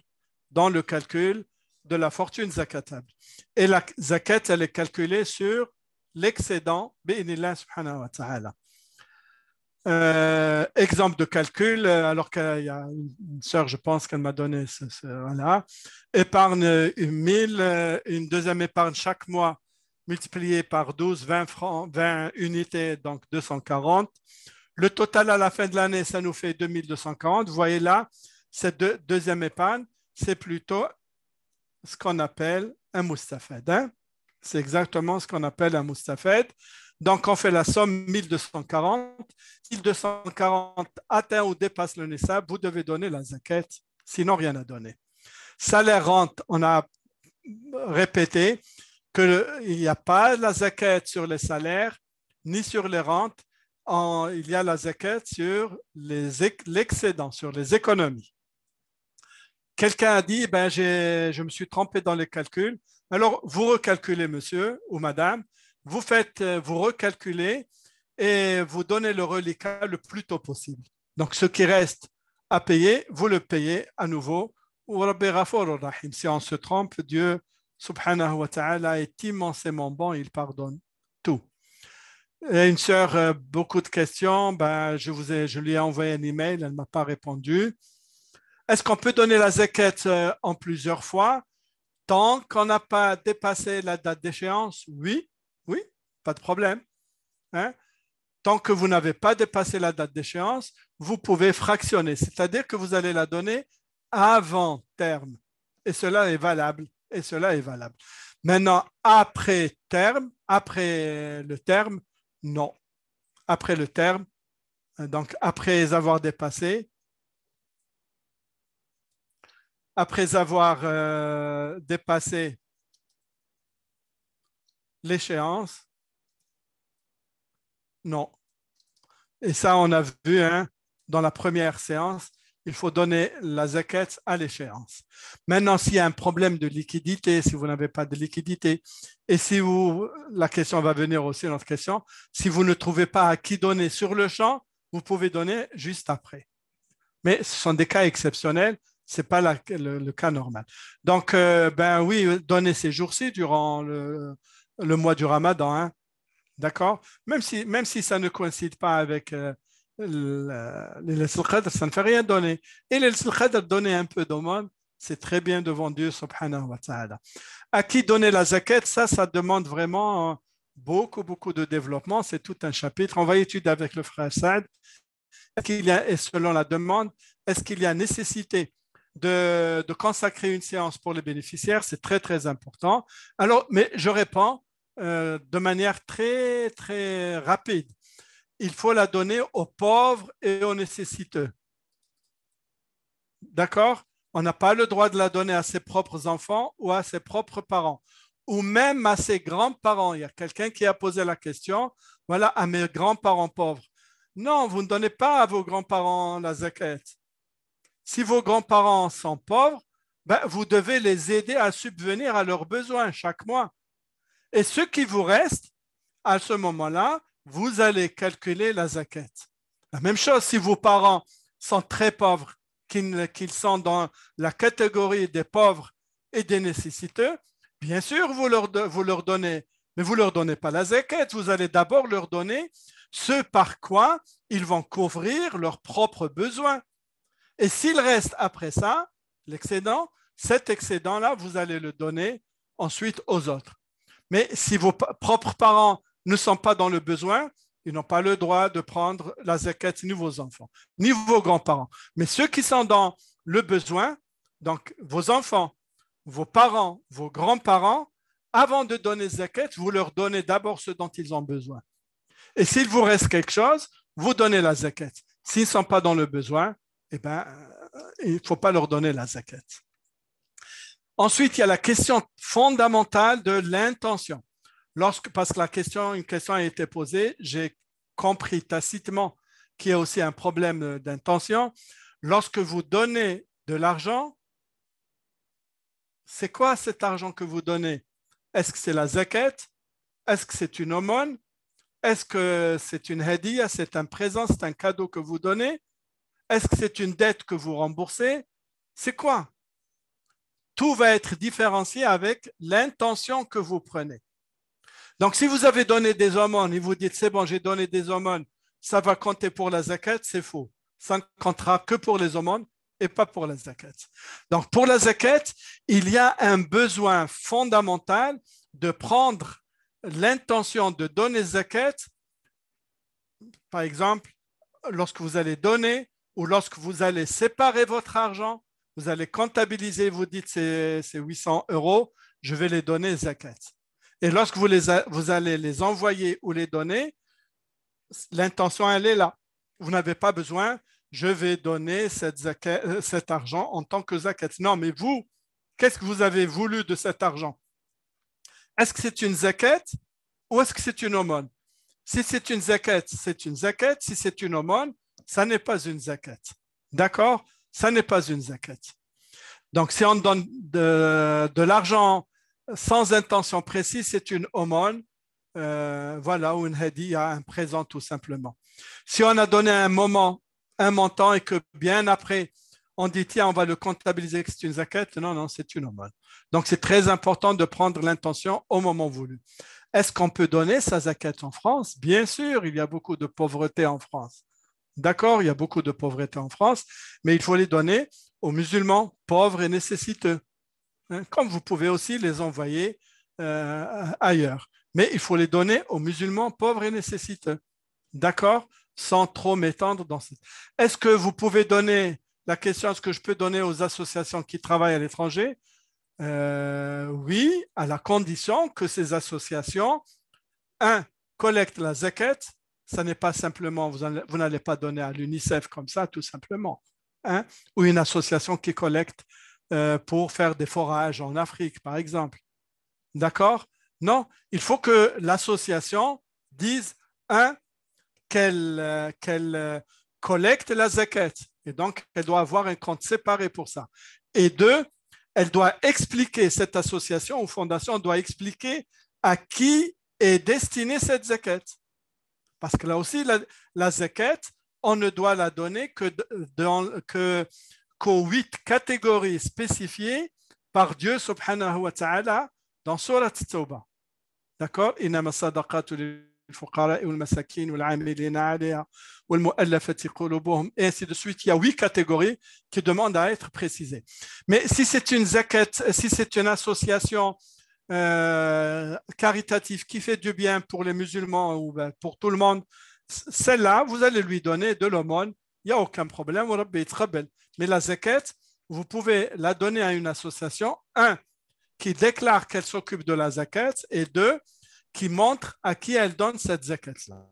dans le calcul de la fortune zakatable. Et la zakat, elle est calculée sur l'excédent, bi'inillah subhanahu wa ta'ala. Exemple de calcul, alors qu'il y a une sœur, je pense qu'elle m'a donné voilà. Épargne 1000, une deuxième épargne chaque mois multiplié par 12, 20 francs, 20 unités, donc 240. Le total à la fin de l'année, ça nous fait 2240. Vous voyez là, cette deuxième épargne, c'est plutôt ce qu'on appelle un moustafed. Hein? C'est exactement ce qu'on appelle un moustafed. Donc, on fait la somme 1240. Si 1240 atteint ou dépasse le nisab, vous devez donner la zakat, sinon rien à donner. Salaire rente, on a répété qu'il n'y a pas la zakat sur les salaires ni sur les rentes. Il y a la zakat sur l'excédent, sur les économies. Quelqu'un a dit, je me suis trompé dans les calculs. Alors, vous recalculez, monsieur ou madame, vous recalculez et vous donnez le reliquat le plus tôt possible. Donc, ce qui reste à payer, vous le payez à nouveau. Si on se trompe, Dieu, subhanahu wa ta'ala, est immensément bon, il pardonne tout. Et une sœur, beaucoup de questions, je lui ai envoyé un email, elle ne m'a pas répondu. Est-ce qu'on peut donner la zakat en plusieurs fois tant qu'on n'a pas dépassé la date d'échéance? Oui, pas de problème. Hein? Tant que vous n'avez pas dépassé la date d'échéance, vous pouvez fractionner, c'est-à-dire que vous allez la donner avant terme. Et cela est valable. Maintenant, après le terme, non. Après le terme, donc après avoir dépassé, l'échéance, non. Et ça, on a vu dans la première séance, il faut donner la zakat à l'échéance. Maintenant, s'il y a un problème de liquidité, si vous n'avez pas de liquidité, et la question va venir aussi, notre question, si vous ne trouvez pas à qui donner sur le champ, vous pouvez donner juste après. Mais ce sont des cas exceptionnels, ce n'est pas le cas normal. Donc, oui, donnez ces jours-ci durant le mois du Ramadan. Hein. D'accord? Même si ça ne coïncide pas avec les Qadr, ça ne fait rien donner. Et les Qadr, donner un peu d'aumône, c'est très bien devant Dieu, subhanahu wa ta'ala. À qui donner la zakat, ça demande vraiment beaucoup de développement. C'est tout un chapitre. On va étudier avec le frère Saad. Et selon la demande, est-ce qu'il y a nécessité de consacrer une séance pour les bénéficiaires? C'est très, très important. Alors, mais je réponds de manière très, très rapide. Il faut la donner aux pauvres et aux nécessiteux. D'accord? On n'a pas le droit de la donner à ses propres enfants ou à ses propres parents, ou même à ses grands-parents. Il y a quelqu'un qui a posé la question, voilà, à mes grands-parents pauvres. Non, vous ne donnez pas à vos grands-parents la zakat. Si vos grands-parents sont pauvres, ben, vous devez les aider à subvenir à leurs besoins chaque mois. Et ce qui vous reste, à ce moment-là, vous allez calculer la zakat. La même chose si vos parents sont très pauvres, qu'ils sont dans la catégorie des pauvres et des nécessiteux, bien sûr, vous leur donnez, mais vous ne leur donnez pas la zakat, vous allez d'abord leur donner ce par quoi ils vont couvrir leurs propres besoins. Et s'il reste après ça, l'excédent, cet excédent-là, vous allez le donner ensuite aux autres. Mais si vos propres parents ne sont pas dans le besoin, ils n'ont pas le droit de prendre la zakat, ni vos enfants, ni vos grands-parents. Mais ceux qui sont dans le besoin, donc vos enfants, vos parents, vos grands-parents, avant de donner zakat, vous leur donnez d'abord ce dont ils ont besoin. Et s'il vous reste quelque chose, vous donnez la zakat. S'ils ne sont pas dans le besoin, eh ben, il ne faut pas leur donner la zakat. Ensuite, il y a la question fondamentale de l'intention. Parce que une question a été posée, j'ai compris tacitement qu'il y a aussi un problème d'intention. Lorsque vous donnez de l'argent, c'est quoi cet argent que vous donnez? Est-ce que c'est la zakat? Est-ce que c'est une aumône? Est-ce que c'est une hadiya? C'est un présent, c'est un cadeau que vous donnez? Est-ce que c'est une dette que vous remboursez? C'est quoi? Tout va être différencié avec l'intention que vous prenez. Donc, si vous avez donné des aumônes et vous dites, c'est bon, j'ai donné des aumônes, ça va compter pour la zakat, c'est faux. Ça ne comptera que pour les aumônes et pas pour la zakat. Donc, pour la zakat, il y a un besoin fondamental de prendre l'intention de donner zakat, par exemple, lorsque vous allez donner ou lorsque vous allez séparer votre argent, vous allez comptabiliser, vous dites c'est 800 €, je vais les donner zakat. Et lorsque vous allez les envoyer ou les donner, l'intention, elle est là. Vous n'avez pas besoin, je vais donner cet argent en tant que zakat. Non, mais vous, qu'est-ce que vous avez voulu de cet argent? Est-ce que c'est une zakat ou est-ce que c'est une aumône? Si c'est une zakat, c'est une zakat. Si c'est une aumône, ça n'est pas une zakat. D'accord? Ça n'est pas une zakat. Donc, si on donne de l'argent sans intention précise, c'est une aumône, voilà, ou une hadiya, un présent tout simplement. Si on a donné un montant et que bien après, on dit, tiens, on va le comptabiliser que c'est une zakat, non, c'est une aumône. Donc, c'est très important de prendre l'intention au moment voulu. Est-ce qu'on peut donner sa zakat en France? Bien sûr, il y a beaucoup de pauvreté en France. D'accord, il y a beaucoup de pauvreté en France, mais il faut les donner aux musulmans pauvres et nécessiteux. Comme vous pouvez aussi les envoyer ailleurs. Mais il faut les donner aux musulmans pauvres et nécessiteux. D'accord? Sans trop m'étendre dans cette... Est-ce que vous pouvez donner, la question, est-ce que je peux donner aux associations qui travaillent à l'étranger? Oui, à la condition que ces associations, collectent la zakat. Ça n'est pas simplement, vous n'allez pas donner à l'UNICEF comme ça, tout simplement. Ou une association qui collecte pour faire des forages en Afrique, par exemple. D'accord? Non, il faut que l'association dise, qu'elle collecte la zakat. Et donc, elle doit avoir un compte séparé pour ça. Et deux, elle doit expliquer, cette association ou fondation doit expliquer à qui est destinée cette zakat. Parce que là aussi, la zakat, on ne doit la donner qu'aux 8 catégories spécifiées par Dieu subhanahu wa ta'ala dans Surat At-Tawbah. D'accord? Innama sadaqatu lil-fuqara'i wal-masakin wal-'amilina 'alayha wal-mu'allafati qulubuhum. Et ainsi de suite. Il y a 8 catégories qui demandent à être précisées. Mais si c'est une zakat, si c'est une association caritative qui fait du bien pour les musulmans ou pour tout le monde, celle-là, vous allez lui donner de l'aumône, il n'y a aucun problème. Mais la zakat, vous pouvez la donner à une association, qui déclare qu'elle s'occupe de la zakat, et deux, qui montre à qui elle donne cette zakat-là.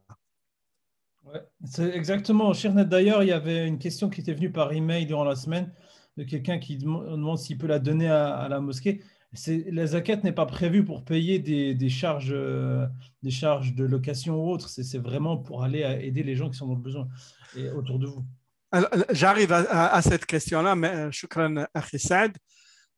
Ouais, c'est exactement. Chernet, d'ailleurs, il y avait une question qui était venue par email durant la semaine de quelqu'un qui demande s'il peut la donner à la mosquée. La zakat n'est pas prévue pour payer des charges de location ou autres. C'est vraiment pour aller aider les gens qui sont dans le besoin et autour de vous. Alors, j'arrive à cette question-là, mais shukran, Akhi Saad.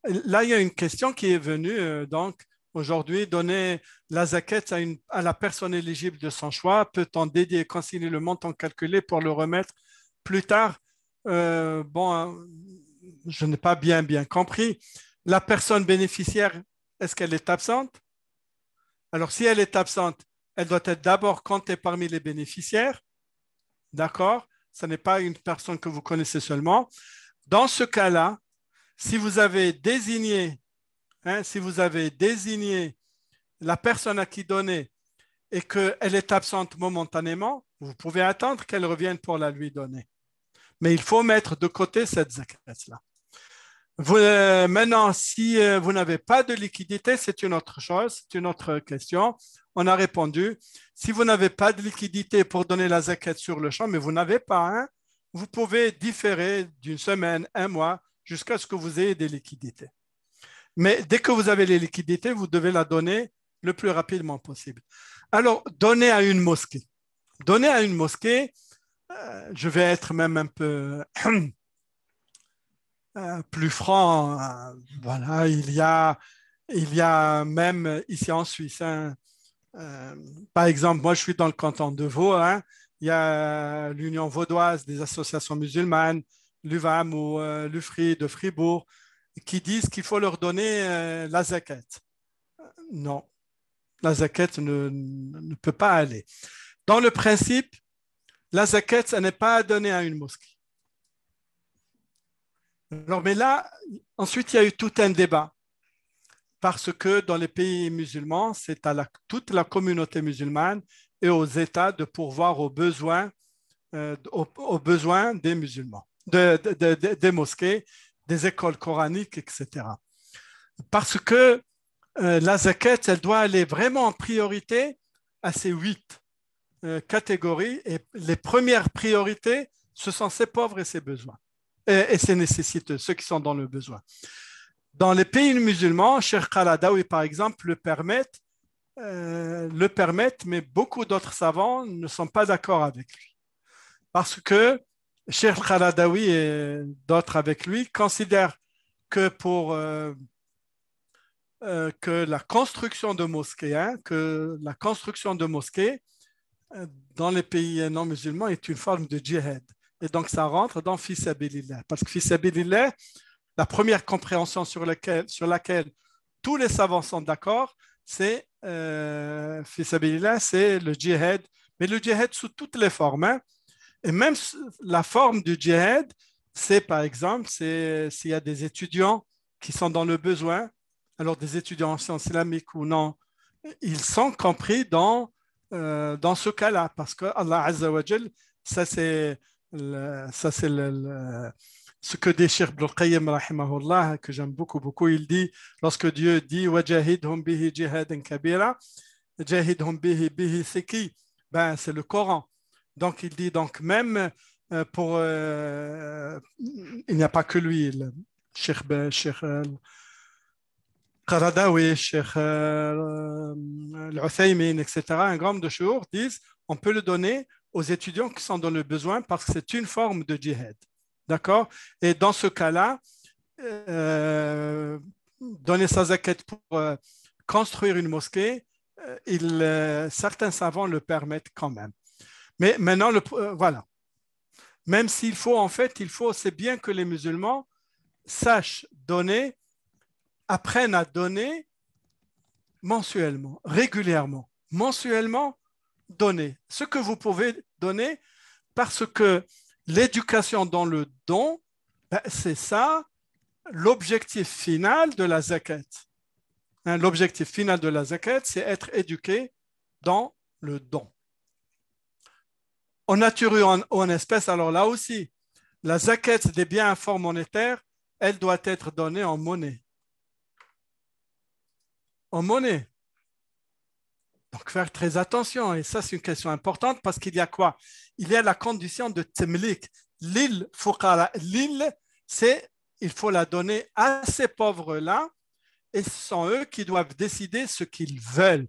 Là, il y a une question qui est venue. Donc, aujourd'hui, donner la zakat à la personne éligible de son choix. Peut-on dédier et consigner le montant calculé pour le remettre plus tard? Bon, hein, je n'ai pas bien compris. La personne bénéficiaire, est-ce qu'elle est absente? Alors, si elle est absente, elle doit être d'abord comptée parmi les bénéficiaires. D'accord? Ce n'est pas une personne que vous connaissez seulement. Dans ce cas-là, si vous avez désigné, si vous avez désigné la personne à qui donner et qu'elle est absente momentanément, vous pouvez attendre qu'elle revienne pour la lui donner. Mais il faut mettre de côté cette zakat-là. Maintenant, si vous n'avez pas de liquidité, c'est une autre chose, c'est une autre question. On a répondu, si vous n'avez pas de liquidité pour donner la zakat sur le champ, mais vous n'avez pas, vous pouvez différer d'une semaine, un mois, jusqu'à ce que vous ayez des liquidités. Mais dès que vous avez les liquidités, vous devez la donner le plus rapidement possible. Alors, donner à une mosquée. Donner à une mosquée, je vais être même un peu plus franc. Voilà, il y a même ici en Suisse, par exemple, moi je suis dans le canton de Vaud, il y a l'Union vaudoise des associations musulmanes, l'UVAM ou l'UFRI de Fribourg, qui disent qu'il faut leur donner la zakat. Non, la zakat ne peut pas aller. Dans le principe, la zakat, ça n'est pas donné à une mosquée. Alors, mais là, ensuite, il y a eu tout un débat parce que dans les pays musulmans, c'est à toute la communauté musulmane et aux États de pourvoir aux besoins des musulmans, des mosquées, des écoles coraniques, etc. Parce que la zakat, elle doit aller vraiment en priorité à ces 8 catégories et les premières priorités, ce sont ces pauvres et ces besoins et ces nécessiteux, ceux qui sont dans le besoin. Dans les pays musulmans, Cheikh Qaradawi, par exemple, le permettent, mais beaucoup d'autres savants ne sont pas d'accord avec lui. Parce que Cheikh Qaradawi et d'autres avec lui considèrent que pour que la construction de mosquées, dans les pays non musulmans est une forme de djihad. Et donc, ça rentre dans Fi Sabilillah. Parce que Fi Sabilillah, la première compréhension sur laquelle tous les savants sont d'accord, c'est Fi Sabilillah, c'est le djihad. Mais le djihad sous toutes les formes. Et même la forme du djihad, c'est par exemple, s'il y a des étudiants qui sont dans le besoin, alors des étudiants en sciences islamiques ou non, ils sont compris dans ce cas-là, parce que Allah Azza wa Jal, ça c'est ce que dit Cheikh Ibn al-Qayyim rahimahullah, que j'aime beaucoup, il dit, lorsque Dieu dit wajahidhum bihi jihadan kabira, jahidhum bihi c'est qui? Ben, c'est le Coran. Donc il dit, donc même pour il n'y a pas que lui, le Cheikh Qaradawi, Cheikh Al-Uthaymin, etc., un grand nombre de chouurs disent on peut le donner aux étudiants qui sont dans le besoin parce que c'est une forme de djihad. D'accord? Et dans ce cas-là, donner sa zakat pour construire une mosquée, certains savants le permettent quand même. Mais maintenant, voilà. Même s'il faut, c'est bien que les musulmans sachent donner, apprennent à donner mensuellement, régulièrement. Mensuellement, donner ce que vous pouvez donner parce que l'éducation dans le don, c'est ça l'objectif final de la zakat. L'objectif final de la zakat, c'est être éduqué dans le don. En nature ou en espèces, alors là aussi, la zakat des biens à forme monétaire, elle doit être donnée en monnaie. En monnaie. Donc, faire très attention. Et ça, c'est une question importante parce qu'il y a quoi? Il y a la condition de temlik. L'île, il faut la donner à ces pauvres-là et ce sont eux qui doivent décider ce qu'ils veulent.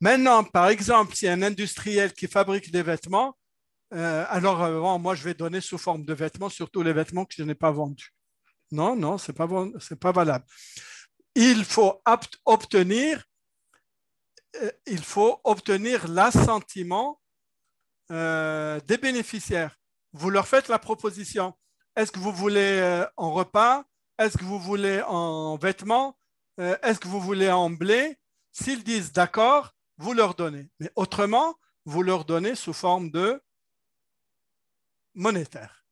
Maintenant, par exemple, s'il y a un industriel qui fabrique des vêtements, moi, je vais donner sous forme de vêtements, surtout les vêtements que je n'ai pas vendus. Non, non, c'est pas bon, c'est pas valable. Il faut obtenir, l'assentiment des bénéficiaires. Vous leur faites la proposition. Est-ce que vous voulez en repas? Est-ce que vous voulez en vêtements? Est-ce que vous voulez en blé? S'ils disent d'accord, vous leur donnez. Mais autrement, vous leur donnez sous forme de monétaire.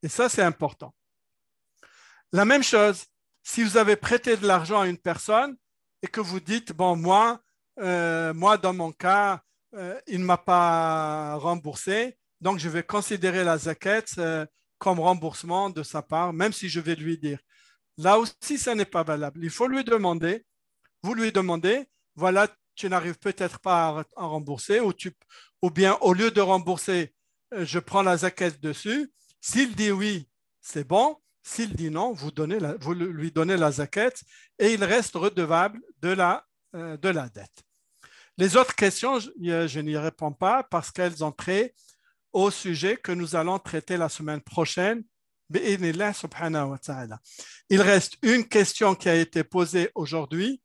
Et ça, c'est important. La même chose, si vous avez prêté de l'argent à une personne et que vous dites, bon, moi dans mon cas, il ne m'a pas remboursé, donc je vais considérer la zakat comme remboursement de sa part, même si je vais lui dire. Là aussi, ça n'est pas valable. Il faut lui demander, vous lui demandez, voilà, tu n'arrives peut-être pas à rembourser, ou bien au lieu de rembourser, je prends la zakat dessus. S'il dit oui, c'est bon. S'il dit non, vous lui donnez la zakat et il reste redevable de la dette. Les autres questions, je n'y réponds pas parce qu'elles ont trait au sujet que nous allons traiter la semaine prochaine. Il reste une question qui a été posée aujourd'hui,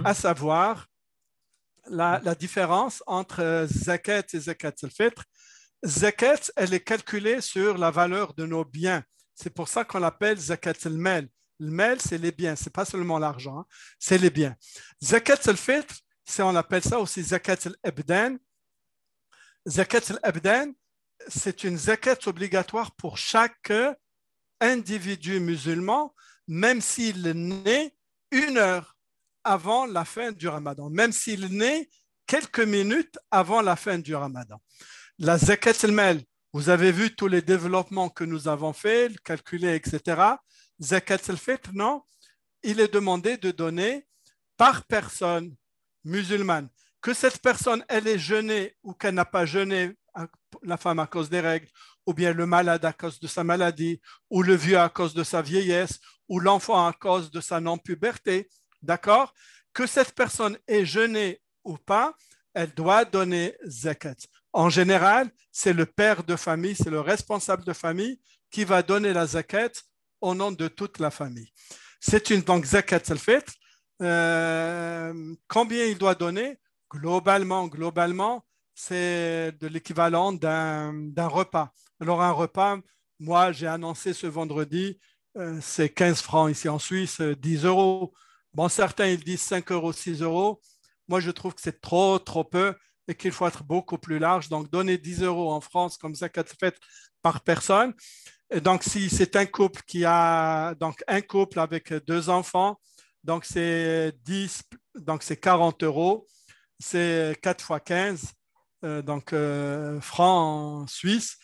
à savoir la différence entre zakat et zakat al-fitr. Zakat, elle est calculée sur la valeur de nos biens. C'est pour ça qu'on l'appelle zakat al-mal. Le mal, c'est les biens, c'est pas seulement l'argent, hein, c'est les biens. Zakat al-fitr, on appelle ça aussi zakat al-abdan. Zakat al-abdan, c'est une zakat obligatoire pour chaque individu musulman, même s'il naît 1 heure avant la fin du Ramadan, même s'il naît quelques minutes avant la fin du Ramadan. La zakat al-mal, vous avez vu tous les développements que nous avons faits, calculés, etc. Zakat al-fitr, non, il est demandé de donner par personne musulmane. Que cette personne, elle ait jeûné ou qu'elle n'a pas jeûné, la femme à cause des règles, ou bien le malade à cause de sa maladie, ou le vieux à cause de sa vieillesse, ou l'enfant à cause de sa non-puberté, d'accord? Que cette personne ait jeûné ou pas, elle doit donner zakat. En général, c'est le père de famille, c'est le responsable de famille qui va donner la zakat au nom de toute la famille. C'est donc zakat al-fitr. Combien il doit donner? Globalement, c'est de l'équivalent d'un repas. Alors un repas, moi j'ai annoncé ce vendredi, c'est 15 francs ici en Suisse, 10 euros. Bon, certains ils disent 5 euros, 6 euros. Moi je trouve que c'est trop peu et qu'il faut être beaucoup plus large. Donc donner 10 euros en France comme zakat al-fitr par personne. Et donc si c'est un couple qui a donc un couple avec 2 enfants, donc c'est 10, donc c'est 40 euros, c'est 4 fois 15, francs suisses.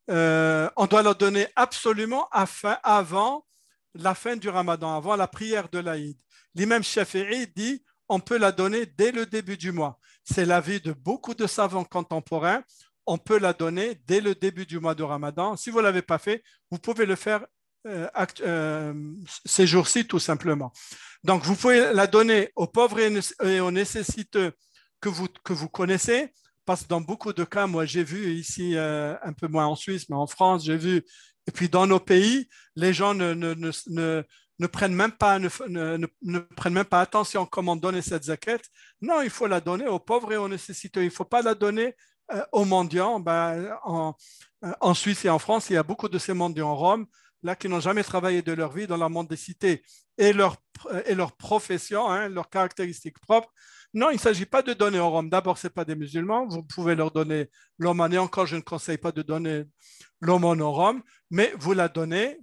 On doit leur donner absolument avant la fin du Ramadan, avant la prière de l'Aïd. L'imam Shafi'i dit on peut la donner dès le début du mois. C'est l'avis de beaucoup de savants contemporains. On peut la donner dès le début du mois de Ramadan. Si vous ne l'avez pas fait, vous pouvez le faire ces jours-ci tout simplement. Donc, vous pouvez la donner aux pauvres et aux nécessiteux que vous connaissez, parce que dans beaucoup de cas, moi j'ai vu ici, un peu moins en Suisse, mais en France, j'ai vu, et puis dans nos pays, les gens ne prennent même pas attention à comment donner cette zakat. Non, il faut la donner aux pauvres et aux nécessiteux. Il ne faut pas la donner aux mendiants. En Suisse et en France, il y a beaucoup de ces mendiants en Rome, là, qui n'ont jamais travaillé de leur vie dans la mendicité et leur profession, hein, leurs caractéristiques propres. Non, il ne s'agit pas de donner aux Roms. D'abord, ce n'est pas des musulmans. Vous pouvez leur donner l'aumône. Et encore, je ne conseille pas de donner l'aumône aux Roms, mais vous la donnez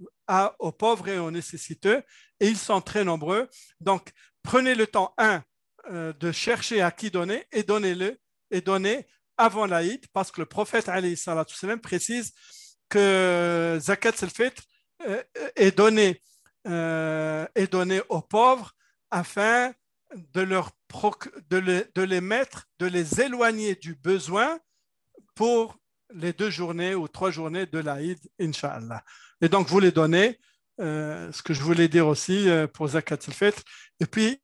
aux pauvres et aux nécessiteux. Et ils sont très nombreux. Donc, prenez le temps, de chercher à qui donner et donnez avant l'Aïd, parce que le prophète alayhi salatu salam précise que zakat al-fitr est donné aux pauvres afin de les éloigner du besoin pour les 2 journées ou 3 journées de l'Aïd, Inch'Allah. Et donc, vous les donnez, ce que je voulais dire aussi pour zakat al-fitr. Et puis,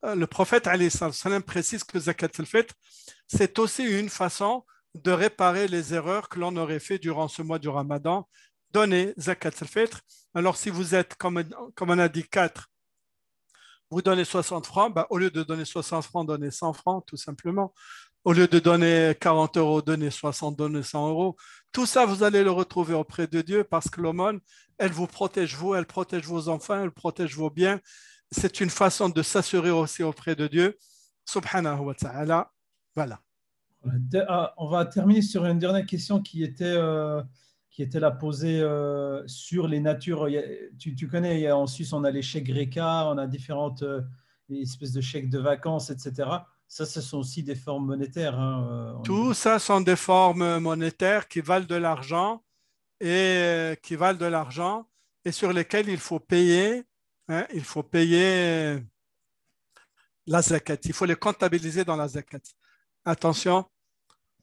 le prophète alayhi salam précise que zakat al-fitr, c'est aussi une façon de réparer les erreurs que l'on aurait fait durant ce mois du Ramadan donnez zakat al-fitr. Alors, si vous êtes, comme on a dit, 4, vous donnez 60 francs, bah, au lieu de donner 60 francs, donnez 100 francs, tout simplement. Au lieu de donner 40 euros, donnez 60, donnez 100 euros. Tout ça, vous allez le retrouver auprès de Dieu parce que l'aumône, elle vous protège vous, elle protège vos enfants, elle protège vos biens. C'est une façon de s'assurer aussi auprès de Dieu. Subhanahu wa ta'ala. Voilà. On va terminer sur une dernière question qui était la posée sur les natures. Tu connais, en Suisse, on a les chèques Greka, on a différentes espèces de chèques de vacances, etc. Ça, ce sont aussi des formes monétaires. Hein, Tout ça sont des formes monétaires qui valent de l'argent et sur lesquelles il faut payer, hein, il faut payer la zakat. Il faut les comptabiliser dans la zakat. Attention,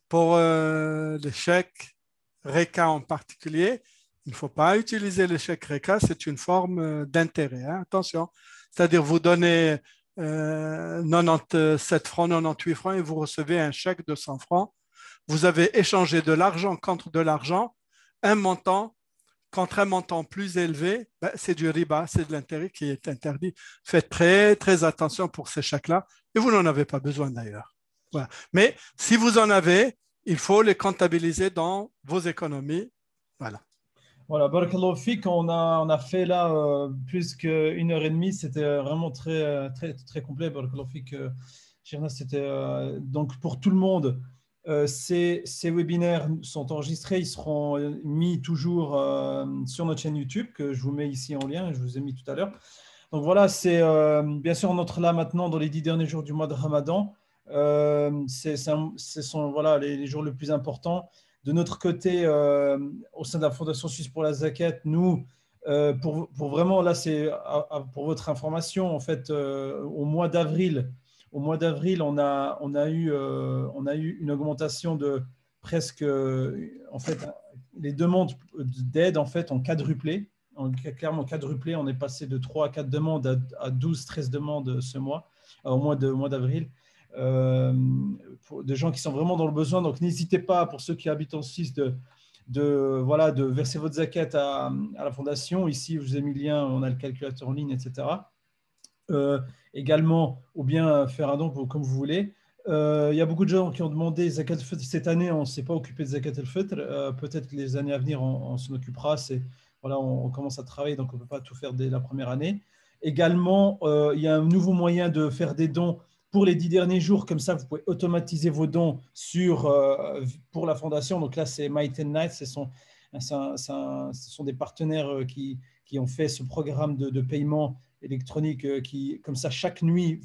pour les chèques RECA en particulier, il ne faut pas utiliser les chèques RECA, c'est une forme d'intérêt. Hein, attention, c'est-à-dire vous donnez 97 francs, 98 francs et vous recevez un chèque de 100 francs. Vous avez échangé de l'argent contre de l'argent, un montant contre un montant plus élevé, ben, c'est du riba, c'est de l'intérêt qui est interdit. Faites très, très attention pour ces chèques-là et vous n'en avez pas besoin d'ailleurs. Voilà. Mais si vous en avez, il faut les comptabiliser dans vos économies. Voilà. Voilà, Barakallahu Fik, on a fait là plus qu'une heure et demie. C'était vraiment très, très, très complet. Barakallahu Fik, Shirna, c'était donc pour tout le monde. Ces webinaires sont enregistrés, ils seront mis toujours sur notre chaîne YouTube que je vous mets ici en lien, je vous ai mis tout à l'heure. Donc voilà, c'est bien sûr on entre là maintenant dans les 10 derniers jours du mois de Ramadan. Ce sont voilà, les jours les plus importants. De notre côté, au sein de la Fondation Suisse pour la Zakat, nous, pour vraiment, là, c'est pour votre information, en fait, au mois d'avril, on a eu une augmentation de presque, en fait, les demandes d'aide, en fait, ont quadruplé, clairement quadruplé. On est passé de 3 à 4 demandes à 12, 13 demandes ce mois, au mois d'avril. De gens qui sont vraiment dans le besoin. Donc, n'hésitez pas, pour ceux qui habitent en Suisse, voilà, de verser votre zakat à la fondation. Ici, je vous ai mis le lien, on a le calculateur en ligne, etc. Également, ou bien faire un don comme vous voulez. Il y a beaucoup de gens qui ont demandé zakat al-fitr. Cette année, on ne s'est pas occupé de zakat al-fitr. Peut-être que les années à venir, on s'en occupera. Voilà, on commence à travailler, donc on ne peut pas tout faire dès la première année. Également, il y a un nouveau moyen de faire des dons pour les 10 derniers jours. Comme ça, vous pouvez automatiser vos dons pour la fondation. Donc là, c'est Might and Night. Ce sont des partenaires qui ont fait ce programme de paiement électronique comme ça, chaque nuit,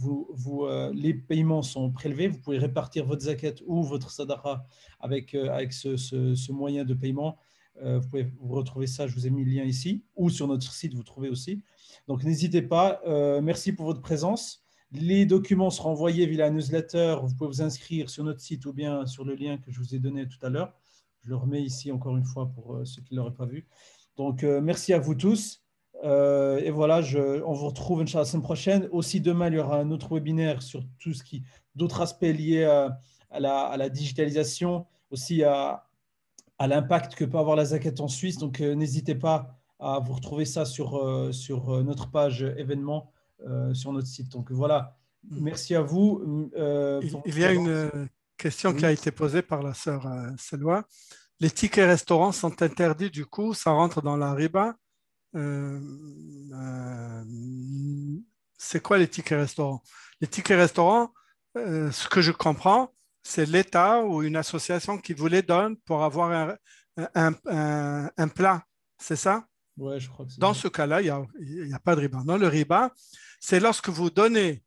les paiements sont prélevés. Vous pouvez répartir votre zakat ou votre sadaqa avec ce moyen de paiement. Vous pouvez vous retrouver ça, je vous ai mis le lien ici, ou sur notre site, vous trouvez aussi. Donc, n'hésitez pas. Merci pour votre présence. Les documents seront envoyés via la newsletter. Vous pouvez vous inscrire sur notre site ou bien sur le lien que je vous ai donné tout à l'heure. Je le remets ici encore une fois pour ceux qui ne l'auraient pas vu. Donc, merci à vous tous. Et voilà, on vous retrouve Inch'Allah, la semaine prochaine. Aussi, demain, il y aura un autre webinaire sur d'autres aspects liés à la digitalisation, aussi à l'impact que peut avoir la zakat en Suisse. Donc, n'hésitez pas à vous retrouver ça sur notre page événements sur notre site. Donc, voilà, merci à vous. Il y a une question qui a été posée par la sœur Selwa. Les tickets restaurants sont interdits, du coup, ça rentre dans la riba. C'est quoi les tickets restaurants? Les tickets restaurants, ce que je comprends, c'est l'État ou une association qui vous les donne pour avoir un plat, c'est ça? Ouais, je crois que c'est Dans ça. ce cas-là, il n'y a pas de riba. Non, le riba, c'est lorsque vous donnez,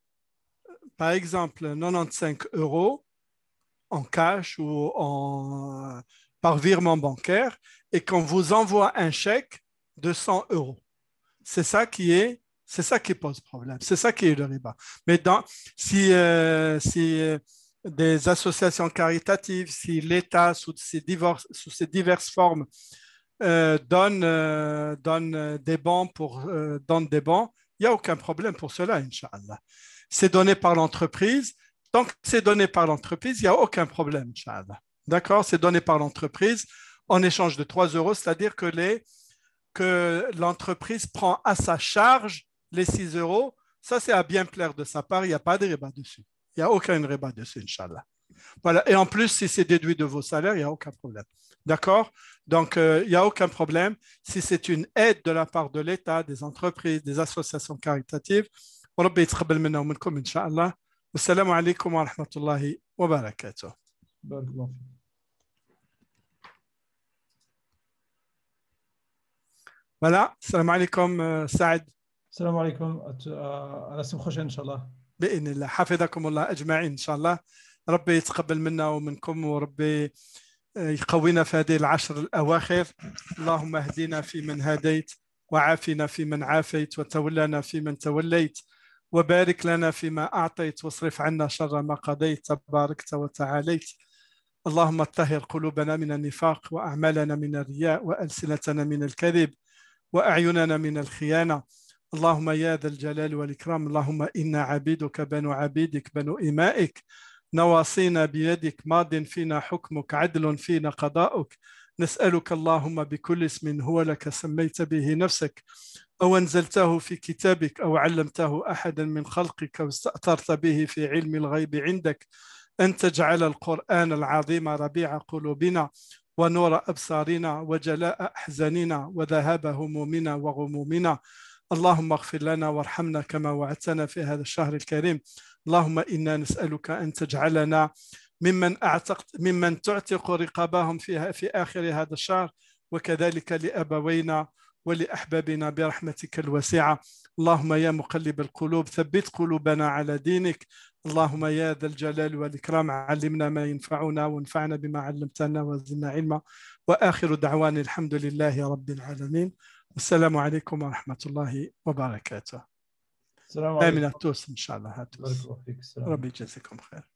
par exemple, 95 euros en cash ou par virement bancaire et qu'on vous envoie un chèque de 100 euros. C'est ça qui pose problème. C'est ça qui est le riba. Mais si des associations caritatives, si l'État, sous ces diverses formes, donne des bons donne des bons, il n'y a aucun problème pour cela, Inch'Allah. C'est donné par l'entreprise. Donc, c'est donné par l'entreprise, il n'y a aucun problème, Inch'Allah. D'accord? C'est donné par l'entreprise en échange de 3 euros, c'est-à-dire que que l'entreprise prend à sa charge les 6 euros, ça c'est à bien plaire de sa part, il n'y a pas de riba dessus. Il n'y a aucun riba dessus, Inch'Allah. Voilà. Et en plus, si c'est déduit de vos salaires, il n'y a aucun problème. D'accord? Donc, il n'y a aucun problème. Si c'est une aide de la part de l'État, des entreprises, des associations caritatives, وربي يتقبل منا ومنكم إن شاء الله. والسلام عليكم ورحمة الله وبركاته. بارك الله فيك. Voilà. Salam alaikum, Saad. السلام عليكم. على السنة prochaine إن شاء الله. بإذن الله. حفظكم الله أجمعين إن شاء الله. ربي يتقبل منا ومنكم وربي يقوينا في هذه العشر الأواخر. اللهم اهدنا في من هديت وعافنا في من عافيت وتولنا في من توليت وبارك لنا فيما أعطيت واصرف عنا شر ما قضيت تباركت وتعاليت. اللهم طهر قلوبنا من النفاق وأعمالنا من الرياء وألسنتنا من الكذب وأعيننا من الخيانة. اللهم يا ذا الجلال والإكرام اللهم إنا عبيدك بنو عبيدك بنو إمائك نواصينا بيدك ماض فينا حكمك عدل فينا قضاؤك. نسألك اللهم بكل اسم هو لك سميت به نفسك أو أنزلته في كتابك أو علمته أحدا من خلقك أو استأثرت به في علم الغيب عندك أن تجعل القرآن العظيم ربيع قلوبنا ونور أبصارنا وجلاء أحزاننا وذهاب همومنا وغمومنا. اللهم اغفر لنا وارحمنا كما وعدتنا في هذا الشهر الكريم. اللهم إنا نسألك أن تجعلنا ممن تعتق رقابهم في آخر هذا الشهر وكذلك لأبوينا ولأحبابنا برحمتك الواسعة. اللهم يا مقلب القلوب ثبت قلوبنا على دينك. اللهم يا ذا الجلال والإكرام علمنا ما ينفعنا وانفعنا بما علمتنا وزدنا علما. وآخر دعوان الحمد لله رب العالمين. والسلام عليكم ورحمة الله وبركاته. السلام عليكم. آمين توس إن شاء الله. بارك الله فيك. السلام. ربي يجزيكم خير.